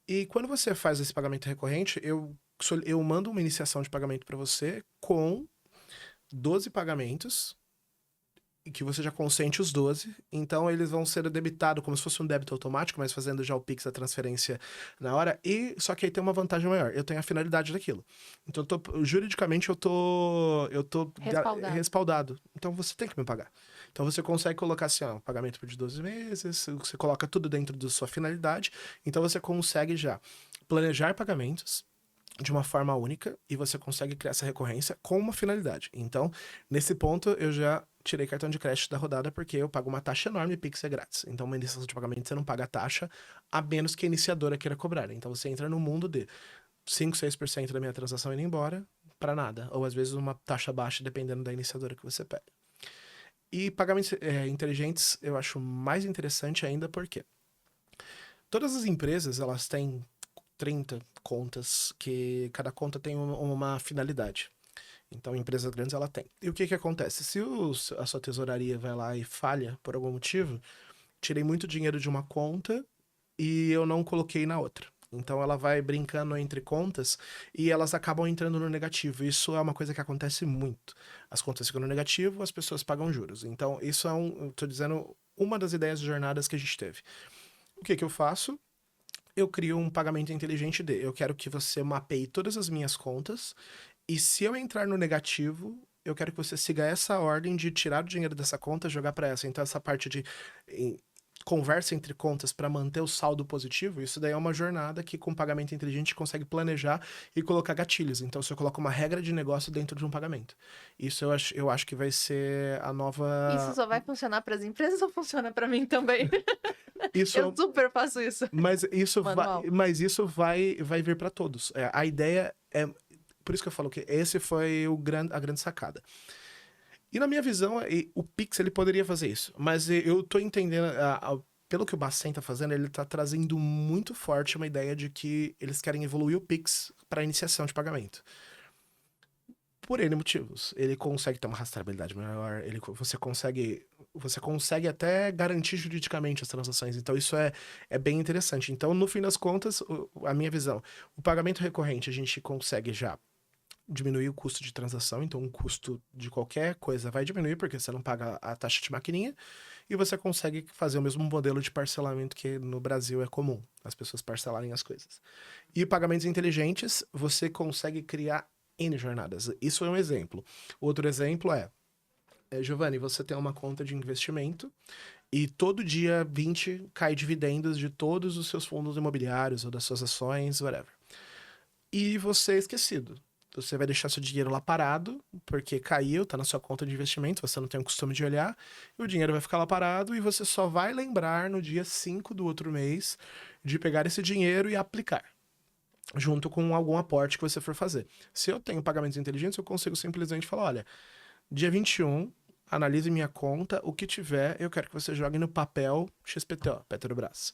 C: E quando você faz esse pagamento recorrente, eu mando uma iniciação de pagamento para você com 12 pagamentos, e que você já consente os 12, então eles vão ser debitados como se fosse um débito automático, mas fazendo já o Pix, a transferência na hora, e só que aí tem uma vantagem maior, eu tenho a finalidade daquilo. Então, juridicamente, eu tô respaldado. Então, você tem que me pagar. Então, você consegue colocar assim, ó, pagamento de 12 meses, você coloca tudo dentro da sua finalidade, então você consegue já planejar pagamentos de uma forma única e você consegue criar essa recorrência com uma finalidade. Então, nesse ponto, eu já tirei cartão de crédito da rodada porque eu pago uma taxa enorme e Pix é grátis. Então, uma iniciação de pagamento você não paga a taxa, a menos que a iniciadora queira cobrar. Então, você entra no mundo de 5, 6% da minha transação indo embora para nada. Ou, às vezes, uma taxa baixa, dependendo da iniciadora que você pega. E pagamentos inteligentes eu acho mais interessante ainda porque todas as empresas, elas têm 30 contas, que cada conta tem uma finalidade. Então, empresas grandes, ela tem. E o que acontece? Se a sua tesouraria vai lá e falha por algum motivo, tirei muito dinheiro de uma conta e eu não coloquei na outra. Então, ela vai brincando entre contas e elas acabam entrando no negativo. Isso é uma coisa que acontece muito. As contas ficam no negativo, as pessoas pagam juros. Então, isso tô dizendo, uma das ideias de jornadas que a gente teve. O que eu faço? Eu crio um pagamento inteligente eu quero que você mapeie todas as minhas contas e se eu entrar no negativo, eu quero que você siga essa ordem de tirar o dinheiro dessa conta e jogar para essa. Então essa parte de conversa entre contas para manter o saldo positivo, isso daí é uma jornada que com pagamento inteligente consegue planejar e colocar gatilhos. Então você coloca uma regra de negócio dentro de um pagamento. Isso eu acho que vai ser a nova...
B: Isso só vai funcionar para as empresas ou funciona para mim também?
C: Isso,
B: eu super faço isso.
C: Mas isso vai vir para todos. A ideia é... Por isso que eu falo que esse foi a grande sacada. E na minha visão, o Pix ele poderia fazer isso. Mas eu tô entendendo, pelo que o Bacen tá fazendo, ele tá trazendo muito forte uma ideia de que eles querem evoluir o Pix para iniciação de pagamento. Por N motivos. Ele consegue ter uma rastreabilidade maior, você consegue até garantir juridicamente as transações. Então, isso é bem interessante. Então, no fim das contas, a minha visão, o pagamento recorrente, a gente consegue já diminuir o custo de transação. Então, o custo de qualquer coisa vai diminuir, porque você não paga a taxa de maquininha. E você consegue fazer o mesmo modelo de parcelamento que no Brasil é comum, as pessoas parcelarem as coisas. E pagamentos inteligentes, você consegue criar N jornadas. Isso é um exemplo. Outro exemplo é, Giovanni, você tem uma conta de investimento e todo dia 20 cai dividendos de todos os seus fundos imobiliários ou das suas ações, whatever. E você é esquecido. Você vai deixar seu dinheiro lá parado, porque caiu, tá na sua conta de investimento, você não tem o costume de olhar, e o dinheiro vai ficar lá parado e você só vai lembrar no dia 5 do outro mês de pegar esse dinheiro e aplicar, junto com algum aporte que você for fazer. Se eu tenho pagamentos inteligentes, eu consigo simplesmente falar, olha, dia 21, analise minha conta, o que tiver, eu quero que você jogue no papel XPTO, Petrobras.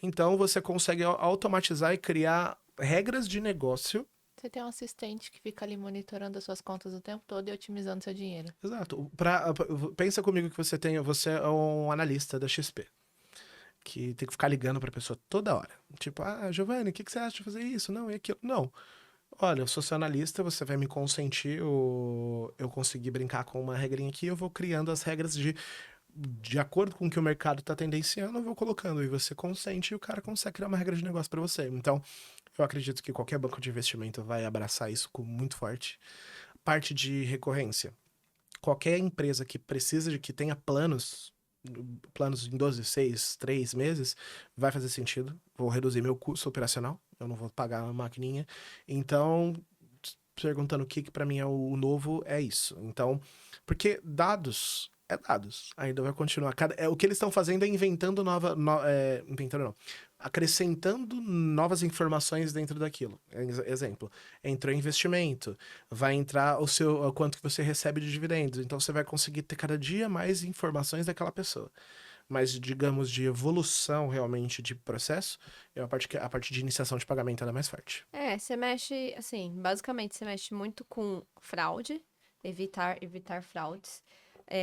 C: Então você consegue automatizar e criar regras de negócio.
B: Você tem um assistente que fica ali monitorando as suas contas o tempo todo e otimizando seu dinheiro.
C: Exato. Pensa comigo que você é um analista da XP. Que tem que ficar ligando pra pessoa toda hora. Tipo, Giovanni, o que você acha de fazer isso? Não, e aquilo. Não. Olha, eu sou seu analista, você vai me consentir eu conseguir brincar com uma regrinha aqui, eu vou criando as regras de acordo com o que o mercado tá tendenciando, eu vou colocando. E você consente e o cara consegue criar uma regra de negócio pra você. Então, eu acredito que qualquer banco de investimento vai abraçar isso com muito forte. Parte de recorrência. Qualquer empresa que precisa de que tenha planos em 12, 6, 3 meses, vai fazer sentido. Vou reduzir meu custo operacional, eu não vou pagar a maquininha. Então, perguntando o que para mim é o novo, é isso. Então, porque dados é dados, ainda vai continuar. O que eles estão fazendo é inventando inventando não, acrescentando novas informações dentro daquilo. Exemplo, entrou investimento, vai entrar o quanto que você recebe de dividendos, então você vai conseguir ter cada dia mais informações daquela pessoa. Mas, digamos, de evolução realmente de processo, é a parte de iniciação de pagamento ela é mais forte.
A: Você mexe, assim, basicamente você mexe muito com fraude, evitar fraudes.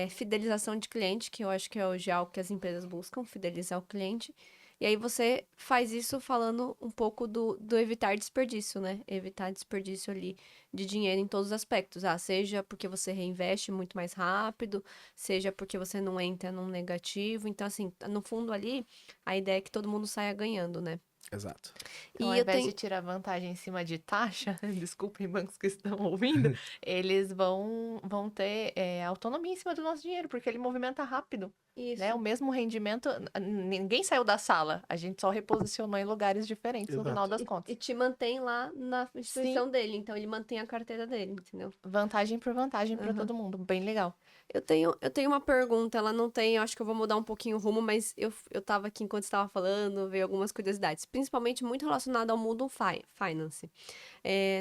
A: Fidelização de cliente, que eu acho que é hoje algo que as empresas buscam, fidelizar o cliente. E aí você faz isso falando um pouco do evitar desperdício, né? Evitar desperdício ali de dinheiro em todos os aspectos. Seja porque você reinveste muito mais rápido, seja porque você não entra num negativo. Então, assim, no fundo ali, a ideia é que todo mundo saia ganhando, né?
C: Exato.
B: Então, ao invés de tirar vantagem em cima de taxa, desculpem bancos que estão ouvindo, eles vão ter autonomia em cima do nosso dinheiro, porque ele movimenta rápido.
A: Isso.
B: Né? O mesmo rendimento, ninguém saiu da sala, a gente só reposicionou em lugares diferentes no final das contas.
A: E te mantém lá na instituição dele, então ele mantém a carteira dele, entendeu?
B: Vantagem por vantagem para todo mundo, bem legal.
A: Eu tenho uma pergunta, ela não tem, eu acho que eu vou mudar um pouquinho o rumo, mas eu tava aqui enquanto estava falando, veio algumas curiosidades, principalmente muito relacionado ao mundo finance.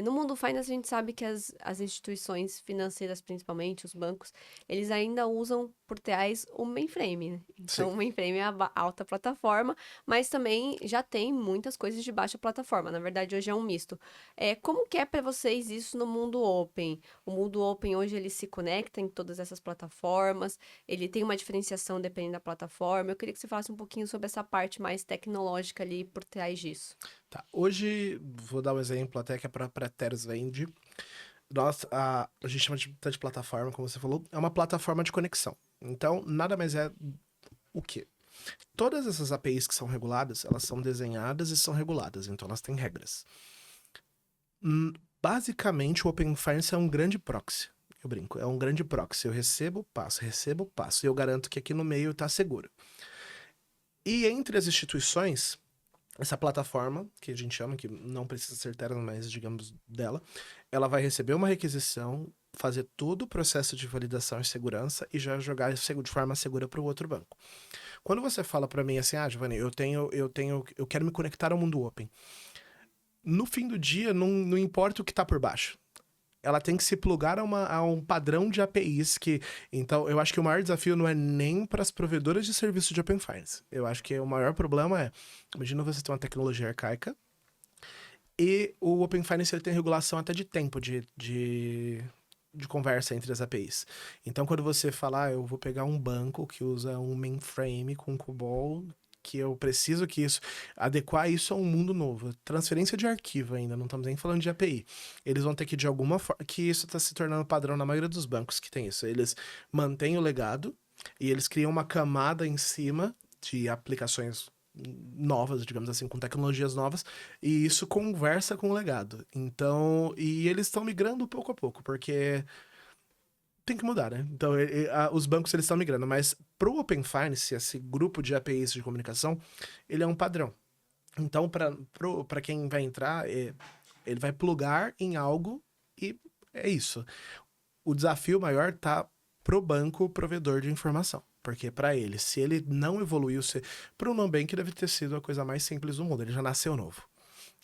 A: No mundo finance, a gente sabe que as instituições financeiras, principalmente os bancos, eles ainda usam por trás o mainframe, né? Então, o mainframe é a alta plataforma, mas também já tem muitas coisas de baixa plataforma. Na verdade, hoje é um misto. Como que é para vocês isso no mundo open? O mundo open hoje ele se conecta em todas essas plataformas, ele tem uma diferenciação dependendo da plataforma. Eu queria que você falasse um pouquinho sobre essa parte mais tecnológica ali por trás disso.
C: Tá. Hoje, vou dar um exemplo até que a própria Teros vende. A gente chama de plataforma, como você falou, é uma plataforma de conexão. Então, nada mais é o quê? Todas essas APIs que são reguladas, elas são desenhadas e são reguladas, então elas têm regras. Basicamente, o Open Finance é um grande proxy. Eu brinco, é um grande proxy. Eu recebo, passo. E eu garanto que aqui no meio está seguro. E entre as instituições, essa plataforma, que a gente chama, que não precisa ser Teros, mas digamos dela, ela vai receber uma requisição, fazer todo o processo de validação e segurança e já jogar de forma segura para o outro banco. Quando você fala para mim assim, Giovanni, eu quero me conectar ao mundo open. No fim do dia, não importa o que está por baixo. Ela tem que se plugar a um padrão de APIs que... Então, eu acho que o maior desafio não é nem para as provedoras de serviço de Open Finance. Eu acho que o maior problema é... Imagina você ter uma tecnologia arcaica e o Open Finance ele tem regulação até de tempo de conversa entre as APIs. Então, quando você fala, eu vou pegar um banco que usa um mainframe com COBOL, que eu preciso adequar isso a um mundo novo. Transferência de arquivo ainda, não estamos nem falando de API. Eles vão ter que, de alguma forma, que isso está se tornando padrão na maioria dos bancos que tem isso. Eles mantêm o legado e eles criam uma camada em cima de aplicações novas, digamos assim, com tecnologias novas, e isso conversa com o legado. Então, e eles estão migrando pouco a pouco, porque tem que mudar, né? Então, os bancos eles estão migrando, mas pro Open Finance, esse grupo de APIs de comunicação, ele é um padrão. Então, para quem vai entrar, ele vai plugar em algo e é isso. O desafio maior tá pro banco provedor de informação. Porque para ele, se ele não evoluiu, para o Nubank deve ter sido a coisa mais simples do mundo, ele já nasceu novo.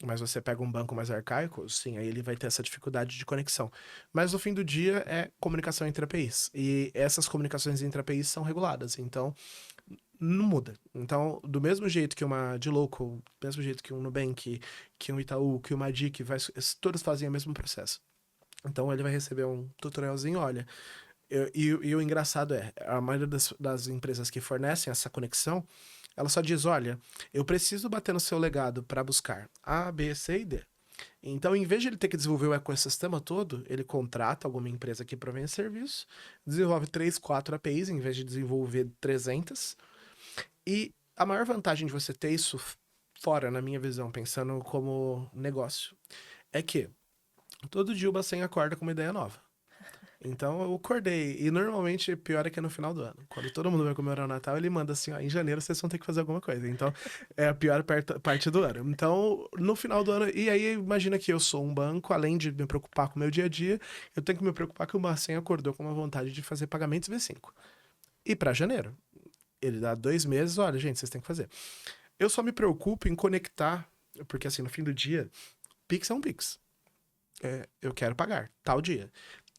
C: Mas você pega um banco mais arcaico, sim, aí ele vai ter essa dificuldade de conexão. Mas no fim do dia é comunicação entre APIs. E essas comunicações entre APIs são reguladas, então não muda. Então, do mesmo jeito que uma dLocal, do mesmo jeito que um Nubank, que um Itaú, que uma DIC, todos fazem o mesmo processo. Então ele vai receber um tutorialzinho, olha. E o engraçado a maioria das empresas que fornecem essa conexão, ela só diz, olha, eu preciso bater no seu legado para buscar A, B, C e D. Então, em vez de ele ter que desenvolver o ecossistema todo, ele contrata alguma empresa que provém esse serviço, desenvolve 3, 4 APIs, em vez de desenvolver 300. E a maior vantagem de você ter isso fora, na minha visão, pensando como negócio, é que todo dia o Bacen acorda com uma ideia nova. Então eu acordei. E normalmente pior é que é no final do ano. Quando todo mundo vai comemorar o Natal, ele manda assim, ó, em janeiro vocês vão ter que fazer alguma coisa. Então é a pior parte do ano. Então, no final do ano. E aí, imagina que eu sou um banco, além de me preocupar com o meu dia a dia, eu tenho que me preocupar que o Bacen acordou com uma vontade de fazer pagamentos V5. E para janeiro. Ele dá 2 meses, olha, gente, vocês têm que fazer. Eu só me preocupo em conectar, porque assim, no fim do dia, Pix é um Pix. Eu quero pagar, tal dia.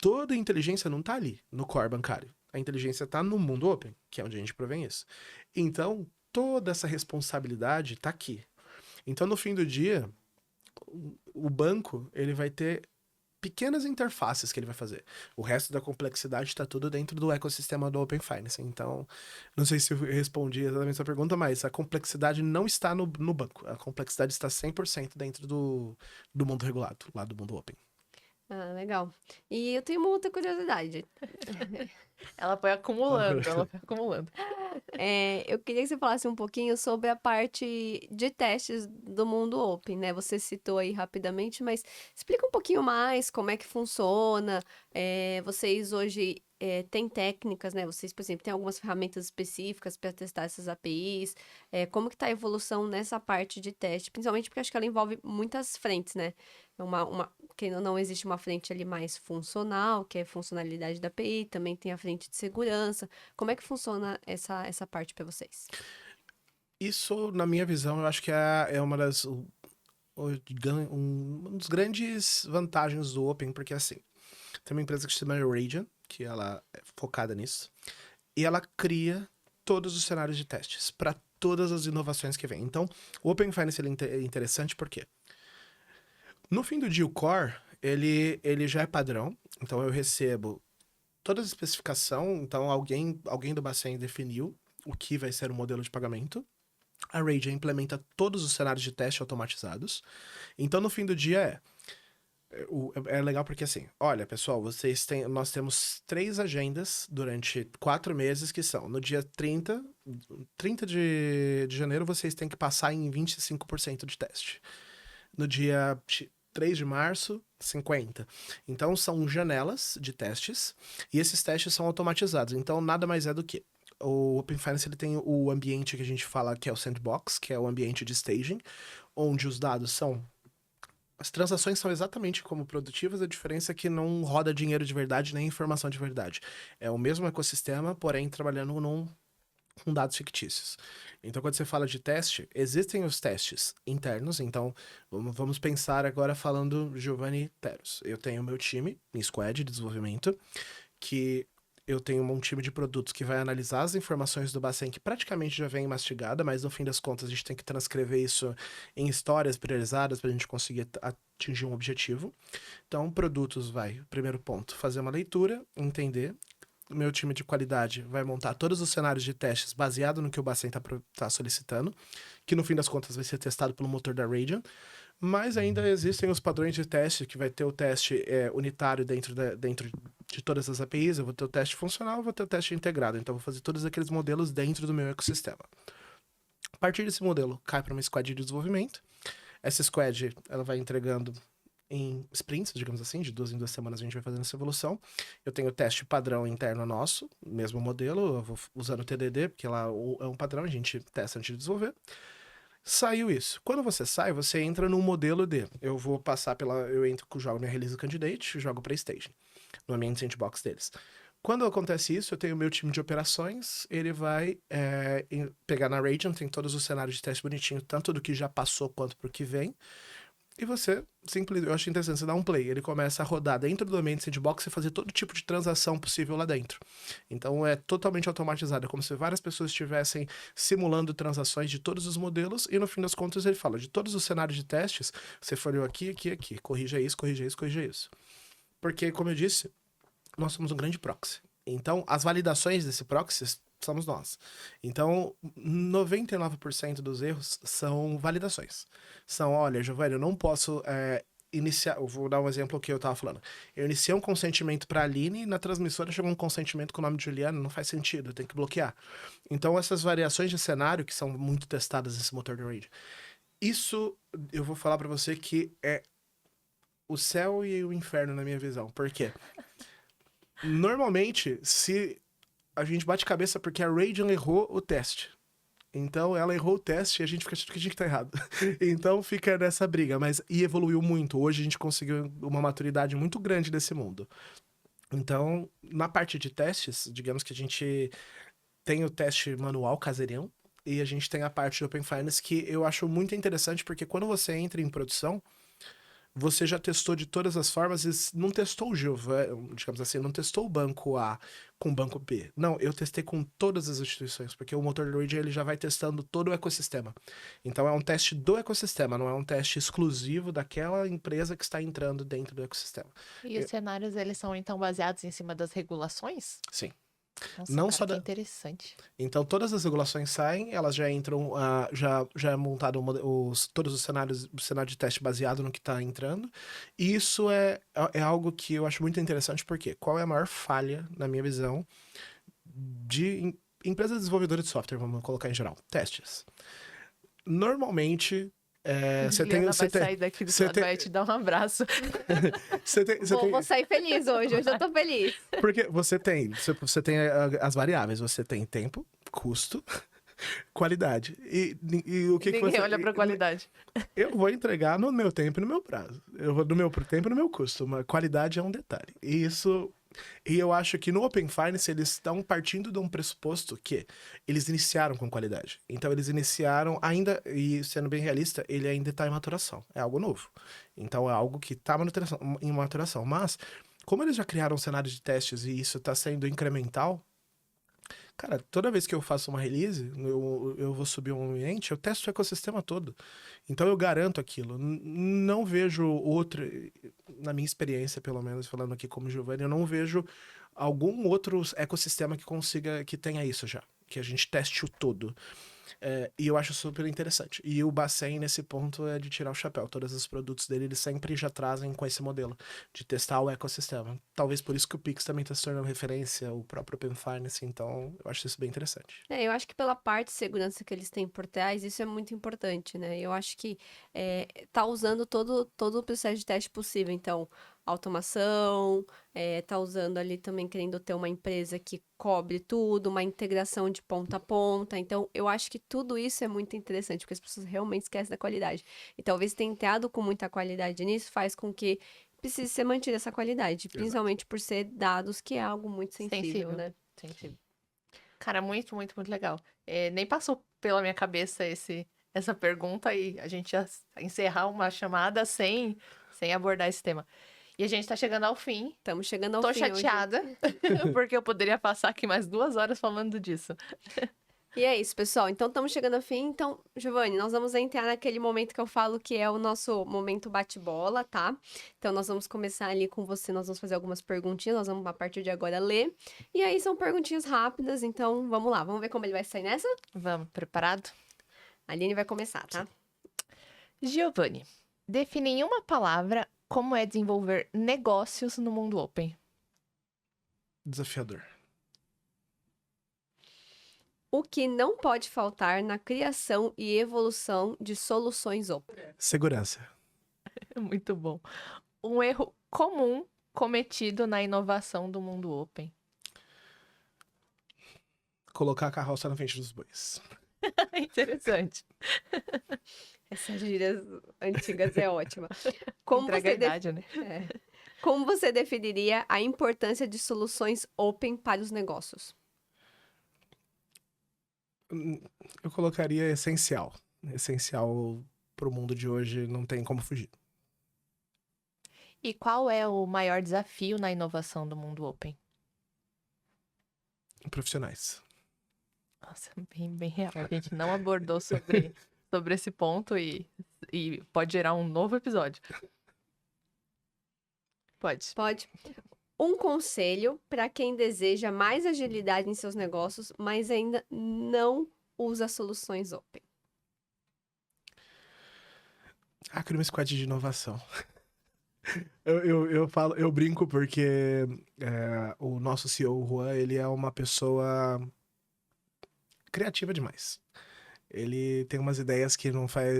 C: Toda a inteligência não tá ali, no core bancário. A inteligência tá no mundo open, que é onde a gente provém isso. Então, toda essa responsabilidade tá aqui. Então, no fim do dia, o banco, ele vai ter pequenas interfaces que ele vai fazer. O resto da complexidade está tudo dentro do ecossistema do Open Finance. Então, não sei se eu respondi exatamente essa pergunta, mas a complexidade não está no banco. A complexidade está 100% dentro do mundo regulado, lá do mundo Open.
A: Ah, legal. E eu tenho uma outra curiosidade.
B: Ela foi acumulando, ela foi acumulando.
A: Eu queria que você falasse um pouquinho sobre a parte de testes do mundo open, né? Você citou aí rapidamente, mas explica um pouquinho mais como é que funciona. Vocês hoje têm técnicas, né? Vocês, por exemplo, têm algumas ferramentas específicas para testar essas APIs. Como que está a evolução nessa parte de teste? Principalmente porque acho que ela envolve muitas frentes, né? Que não existe uma frente ali mais funcional, que é a funcionalidade da API, também tem a frente de segurança. Como é que funciona essa parte para vocês?
C: Isso, na minha visão, eu acho que é uma um dos grandes vantagens do Open, porque assim, tem uma empresa que se chama Radian, que ela é focada nisso, e ela cria todos os cenários de testes para todas as inovações que vêm. Então, o Open Finance é interessante porque no fim do dia, o core, ele já é padrão. Então, eu recebo toda a especificação. Então, alguém do Bacen definiu o que vai ser o modelo de pagamento. A Radian implementa todos os cenários de teste automatizados. Então, no fim do dia, é legal porque assim, olha, pessoal, nós temos 3 agendas durante 4 meses que são, no dia 30 de janeiro, vocês têm que passar em 25% de teste. No dia 3 de março, 50%. Então, são janelas de testes, e esses testes são automatizados. Então, nada mais é do que o Open Finance ele tem o ambiente que a gente fala que é o sandbox, que é o ambiente de staging, onde os dados são... As transações são exatamente como produtivas, a diferença é que não roda dinheiro de verdade nem informação de verdade. É o mesmo ecossistema, porém trabalhando com dados fictícios. Então, quando você fala de teste, existem os testes internos. Então, vamos pensar agora falando Giovanni Teros. Eu tenho meu time, em squad de desenvolvimento, que eu tenho um time de produtos que vai analisar as informações do Bacen que praticamente já vem mastigada, mas no fim das contas a gente tem que transcrever isso em histórias priorizadas para a gente conseguir atingir um objetivo. Então, produtos primeiro ponto, fazer uma leitura, entender. O meu time de qualidade vai montar todos os cenários de testes baseado no que o Bacen tá solicitando, que no fim das contas vai ser testado pelo motor da Radian. Mas ainda existem os padrões de teste, que vai ter o teste unitário dentro de todas as APIs, eu vou ter o teste funcional, eu vou ter o teste integrado. Então, eu vou fazer todos aqueles modelos dentro do meu ecossistema. A partir desse modelo, cai para uma squad de desenvolvimento. Essa squad, ela vai entregando em sprints, digamos assim, de 2 em 2 semanas a gente vai fazendo essa evolução. Eu tenho o teste padrão interno nosso, mesmo modelo, eu vou usando o TDD, porque lá é um padrão, a gente testa antes de desenvolver. Saiu isso. Quando você sai, você entra no modelo de. Eu vou passar pela. Eu entro com o jogo na Release Candidate, jogo para Staging, no ambiente sandbox deles. Quando acontece isso, eu tenho o meu time de operações, ele vai pegar na Radiant, tem todos os cenários de teste bonitinho, tanto do que já passou quanto pro que vem. E você, simplesmente, eu acho interessante, você dá um play, ele começa a rodar dentro do ambiente sandbox e fazer todo tipo de transação possível lá dentro. Então é totalmente automatizado, é como se várias pessoas estivessem simulando transações de todos os modelos e no fim das contas ele fala, de todos os cenários de testes, você falhou aqui, aqui, aqui, corrija isso, corrija isso, corrija isso. Porque, como eu disse, nós somos um grande proxy. Então, as validações desse proxy somos nós. Então, 99% dos erros são validações. São, olha, Giovanni, eu não posso iniciar... Eu vou dar um exemplo que eu tava falando. Eu iniciei um consentimento pra Aline e na transmissora chegou um consentimento com o nome de Juliana, não faz sentido, eu tenho que bloquear. Então, essas variações de cenário, que são muito testadas nesse motor de Rage, isso eu vou falar pra você que é o céu e o inferno na minha visão. Por quê? Normalmente, se a gente bate cabeça porque a Radeon errou o teste. Então, ela errou o teste e a gente fica achando que a gente tá errado. Então, fica nessa briga. E evoluiu muito. Hoje, a gente conseguiu uma maturidade muito grande desse mundo. Então, na parte de testes, digamos que a gente tem o teste manual caseirão e a gente tem a parte de Open Finance que eu acho muito interessante porque quando você entra em produção, você já testou de todas as formas e não testou o Giovanni, digamos assim, não testou o banco A com o banco B. Não, eu testei com todas as instituições, porque o motor de Rage ele já vai testando todo o ecossistema. Então é um teste do ecossistema, não é um teste exclusivo daquela empresa que está entrando dentro do ecossistema.
B: E os cenários, eles são, então, baseados em cima das regulações?
C: Sim.
B: Nossa,
C: Não
B: cara,
C: só
B: que
C: da...
B: interessante.
C: Então, todas as regulações saem, elas já entram, já é montado todos os cenários, o cenário de teste baseado no que está entrando. E isso é algo que eu acho muito interessante, porque qual é a maior falha, na minha visão, de empresas desenvolvedoras de software, vamos colocar em geral? Testes. Normalmente, você tem...
B: Juliana
C: Você
B: vai
C: tem,
B: sair daqui do
C: você
B: lado,
C: tem,
B: vai te dar um abraço.
C: você tem, você tem,
A: Vou sair feliz hoje eu tô feliz.
C: porque você tem as variáveis, você tem tempo, custo, qualidade. E o que
B: Ninguém
C: você...
B: olha pra qualidade.
C: Eu vou entregar no meu tempo e no meu prazo. Eu vou no meu tempo e no meu custo. Mas qualidade é um detalhe. E eu acho que no Open Finance eles estão partindo de um pressuposto que eles iniciaram com qualidade. Então eles iniciaram ainda, e sendo bem realista, ele ainda está em maturação. É algo novo. Então é algo que está em maturação. Mas, como eles já criaram cenários de testes e isso está sendo incremental, cara, toda vez que eu faço uma release, eu vou subir um ambiente, eu testo o ecossistema todo. Então eu garanto aquilo. Não vejo outro, na minha experiência, pelo menos, falando aqui como Giovanni, eu não vejo algum outro ecossistema que tenha isso já. Que a gente teste o todo. E eu acho super interessante. E o Bacen, nesse ponto, é de tirar o chapéu. Todos os produtos dele, eles sempre já trazem com esse modelo de testar o ecossistema. Talvez por isso que o Pix também está se tornando referência, o próprio Open Finance. Então, eu acho isso bem interessante.
A: Eu acho que pela parte de segurança que eles têm por trás, isso é muito importante, né? Eu acho que tá usando todo o processo de teste possível. Então, automação, tá usando ali também, querendo ter uma empresa que cobre tudo, uma integração de ponta a ponta. Então, eu acho que tudo isso é muito interessante, porque as pessoas realmente esquecem da qualidade. E talvez ter entrado com muita qualidade nisso faz com que precise ser mantida essa qualidade, principalmente por ser dados, que é algo muito sensível, né?
B: Sensível. Cara, muito, muito, muito legal. Nem passou pela minha cabeça essa pergunta e a gente ia encerrar uma chamada sem abordar esse tema. E a gente tá chegando ao fim.
A: Estamos chegando ao
B: Tô
A: fim
B: chateada, porque eu poderia passar aqui mais 2 horas falando disso.
A: E é isso, pessoal. Então, estamos chegando ao fim. Então, Giovanni, nós vamos entrar naquele momento que eu falo que é o nosso momento bate-bola, tá? Então, nós vamos começar ali com você, nós vamos fazer algumas perguntinhas, nós vamos, a partir de agora, ler. E aí, são perguntinhas rápidas, então, vamos lá. Vamos ver como ele vai sair nessa?
B: Vamos, preparado?
A: A Aline vai começar, tá?
B: Giovanni, define em uma palavra como é desenvolver negócios no mundo open.
C: Desafiador.
A: O que não pode faltar na criação e evolução de soluções open?
C: Segurança.
B: Muito bom. Um erro comum cometido na inovação do mundo open.
C: Colocar a carroça na frente dos bois.
B: Interessante.
A: Essas gírias antigas é ótima. Como
B: Entrega a
A: você,
B: idade, né?
A: como você definiria a importância de soluções open para os negócios?
C: Eu colocaria essencial. Essencial pro mundo de hoje, não tem como fugir.
B: E qual é o maior desafio na inovação do mundo open?
C: Profissionais.
B: Nossa, bem real. A gente não abordou sobre esse ponto e pode gerar um novo episódio. Pode.
A: Pode. Um conselho para quem deseja mais agilidade em seus negócios, mas ainda não usa soluções open.
C: Cria uma squad de inovação. Eu falo, eu brinco porque o nosso CEO, o Juan, ele é uma pessoa criativa demais. Ele tem umas ideias que não faz...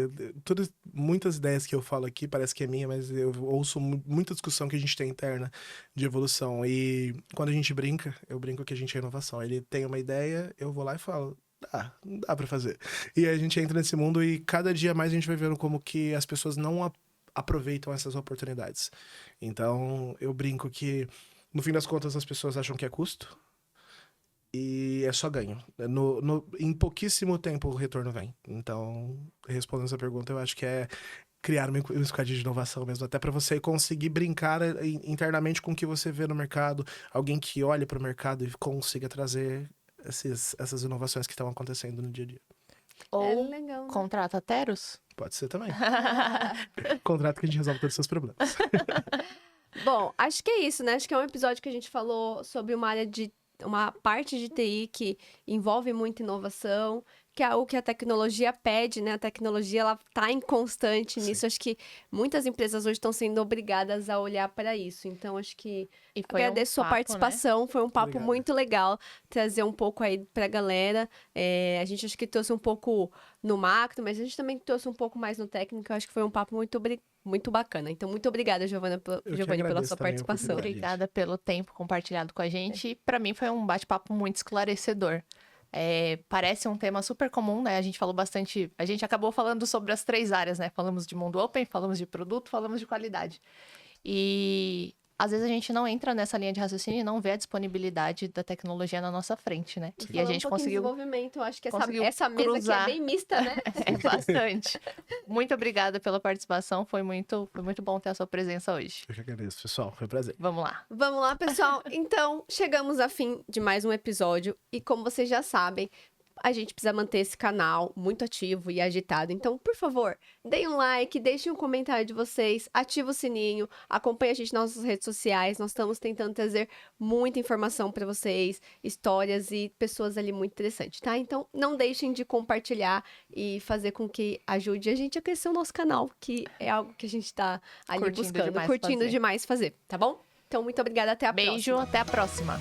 C: muitas ideias que eu falo aqui parece que é minha, mas eu ouço muita discussão que a gente tem interna de evolução. E quando a gente brinca, eu brinco que a gente é inovação. Ele tem uma ideia, eu vou lá e falo, dá pra fazer. E a gente entra nesse mundo e cada dia mais a gente vai vendo como que as pessoas não aproveitam essas oportunidades. Então, eu brinco que, no fim das contas, as pessoas acham que é custo. E é só ganho. Em pouquíssimo tempo o retorno vem. Então, respondendo essa pergunta, eu acho que é criar um squad de inovação mesmo. Até para você conseguir brincar internamente com o que você vê no mercado. Alguém que olhe para o mercado e consiga trazer essas inovações que estão acontecendo no dia a dia.
B: Ou
A: legal, né?
B: contrata Teros?
C: Pode ser também. Contrato que a gente resolve todos os seus problemas.
A: Bom, acho que é isso, né? Acho que é um episódio que a gente falou sobre uma parte de TI que envolve muita inovação, que é algo que a tecnologia pede, né? A tecnologia, ela tá em constante
C: Sim.
A: nisso. Acho que muitas empresas hoje estão sendo obrigadas a olhar para isso. Então, acho que
B: E foi
A: agradeço sua
B: papo,
A: participação. Foi um papo
C: Obrigado.
A: muito legal trazer um pouco aí pra galera. A gente acho que trouxe um pouco no macro, mas a gente também trouxe um pouco mais no técnico. Eu acho que foi um papo muito bacana. Então, muito obrigada, Giovana, Giovanni, pela
C: agradeço
A: sua
C: também a
A: participação.
C: oportunidade.
B: Obrigada pelo tempo compartilhado com a gente. Para mim foi um bate-papo muito esclarecedor. Parece um tema super comum, né? A gente falou bastante. A gente acabou falando sobre as 3 áreas, né? Falamos de mundo open, falamos de produto, falamos de qualidade. E às vezes a gente não entra nessa linha de raciocínio e não vê a disponibilidade da tecnologia na nossa frente, né? E a
A: Falando
B: gente
A: um pouquinho de
B: conseguiu.
A: desenvolvimento, eu acho que
B: conseguiu
A: essa mesa
B: cruzar.
A: aqui é bem mista, né?
B: É bastante. Muito obrigada pela participação. Foi muito bom ter a sua presença hoje.
C: Eu que agradeço, pessoal. Foi um prazer.
B: Vamos lá.
A: Vamos lá, pessoal. Então, chegamos ao fim de mais um episódio. E como vocês já sabem, a gente precisa manter esse canal muito ativo e agitado. Então, por favor, deem um like, deixem um comentário de vocês, ativa o sininho, acompanhe a gente nas nossas redes sociais. Nós estamos tentando trazer muita informação para vocês, histórias e pessoas ali muito interessantes, tá? Então, não deixem de compartilhar e fazer com que ajude a gente a crescer o nosso canal, que é algo que a gente tá ali
B: Curtindo
A: buscando,
B: demais
A: curtindo
B: fazer.
A: demais fazer, tá bom? Então, muito obrigada, até a próxima.
B: Beijo, até a próxima.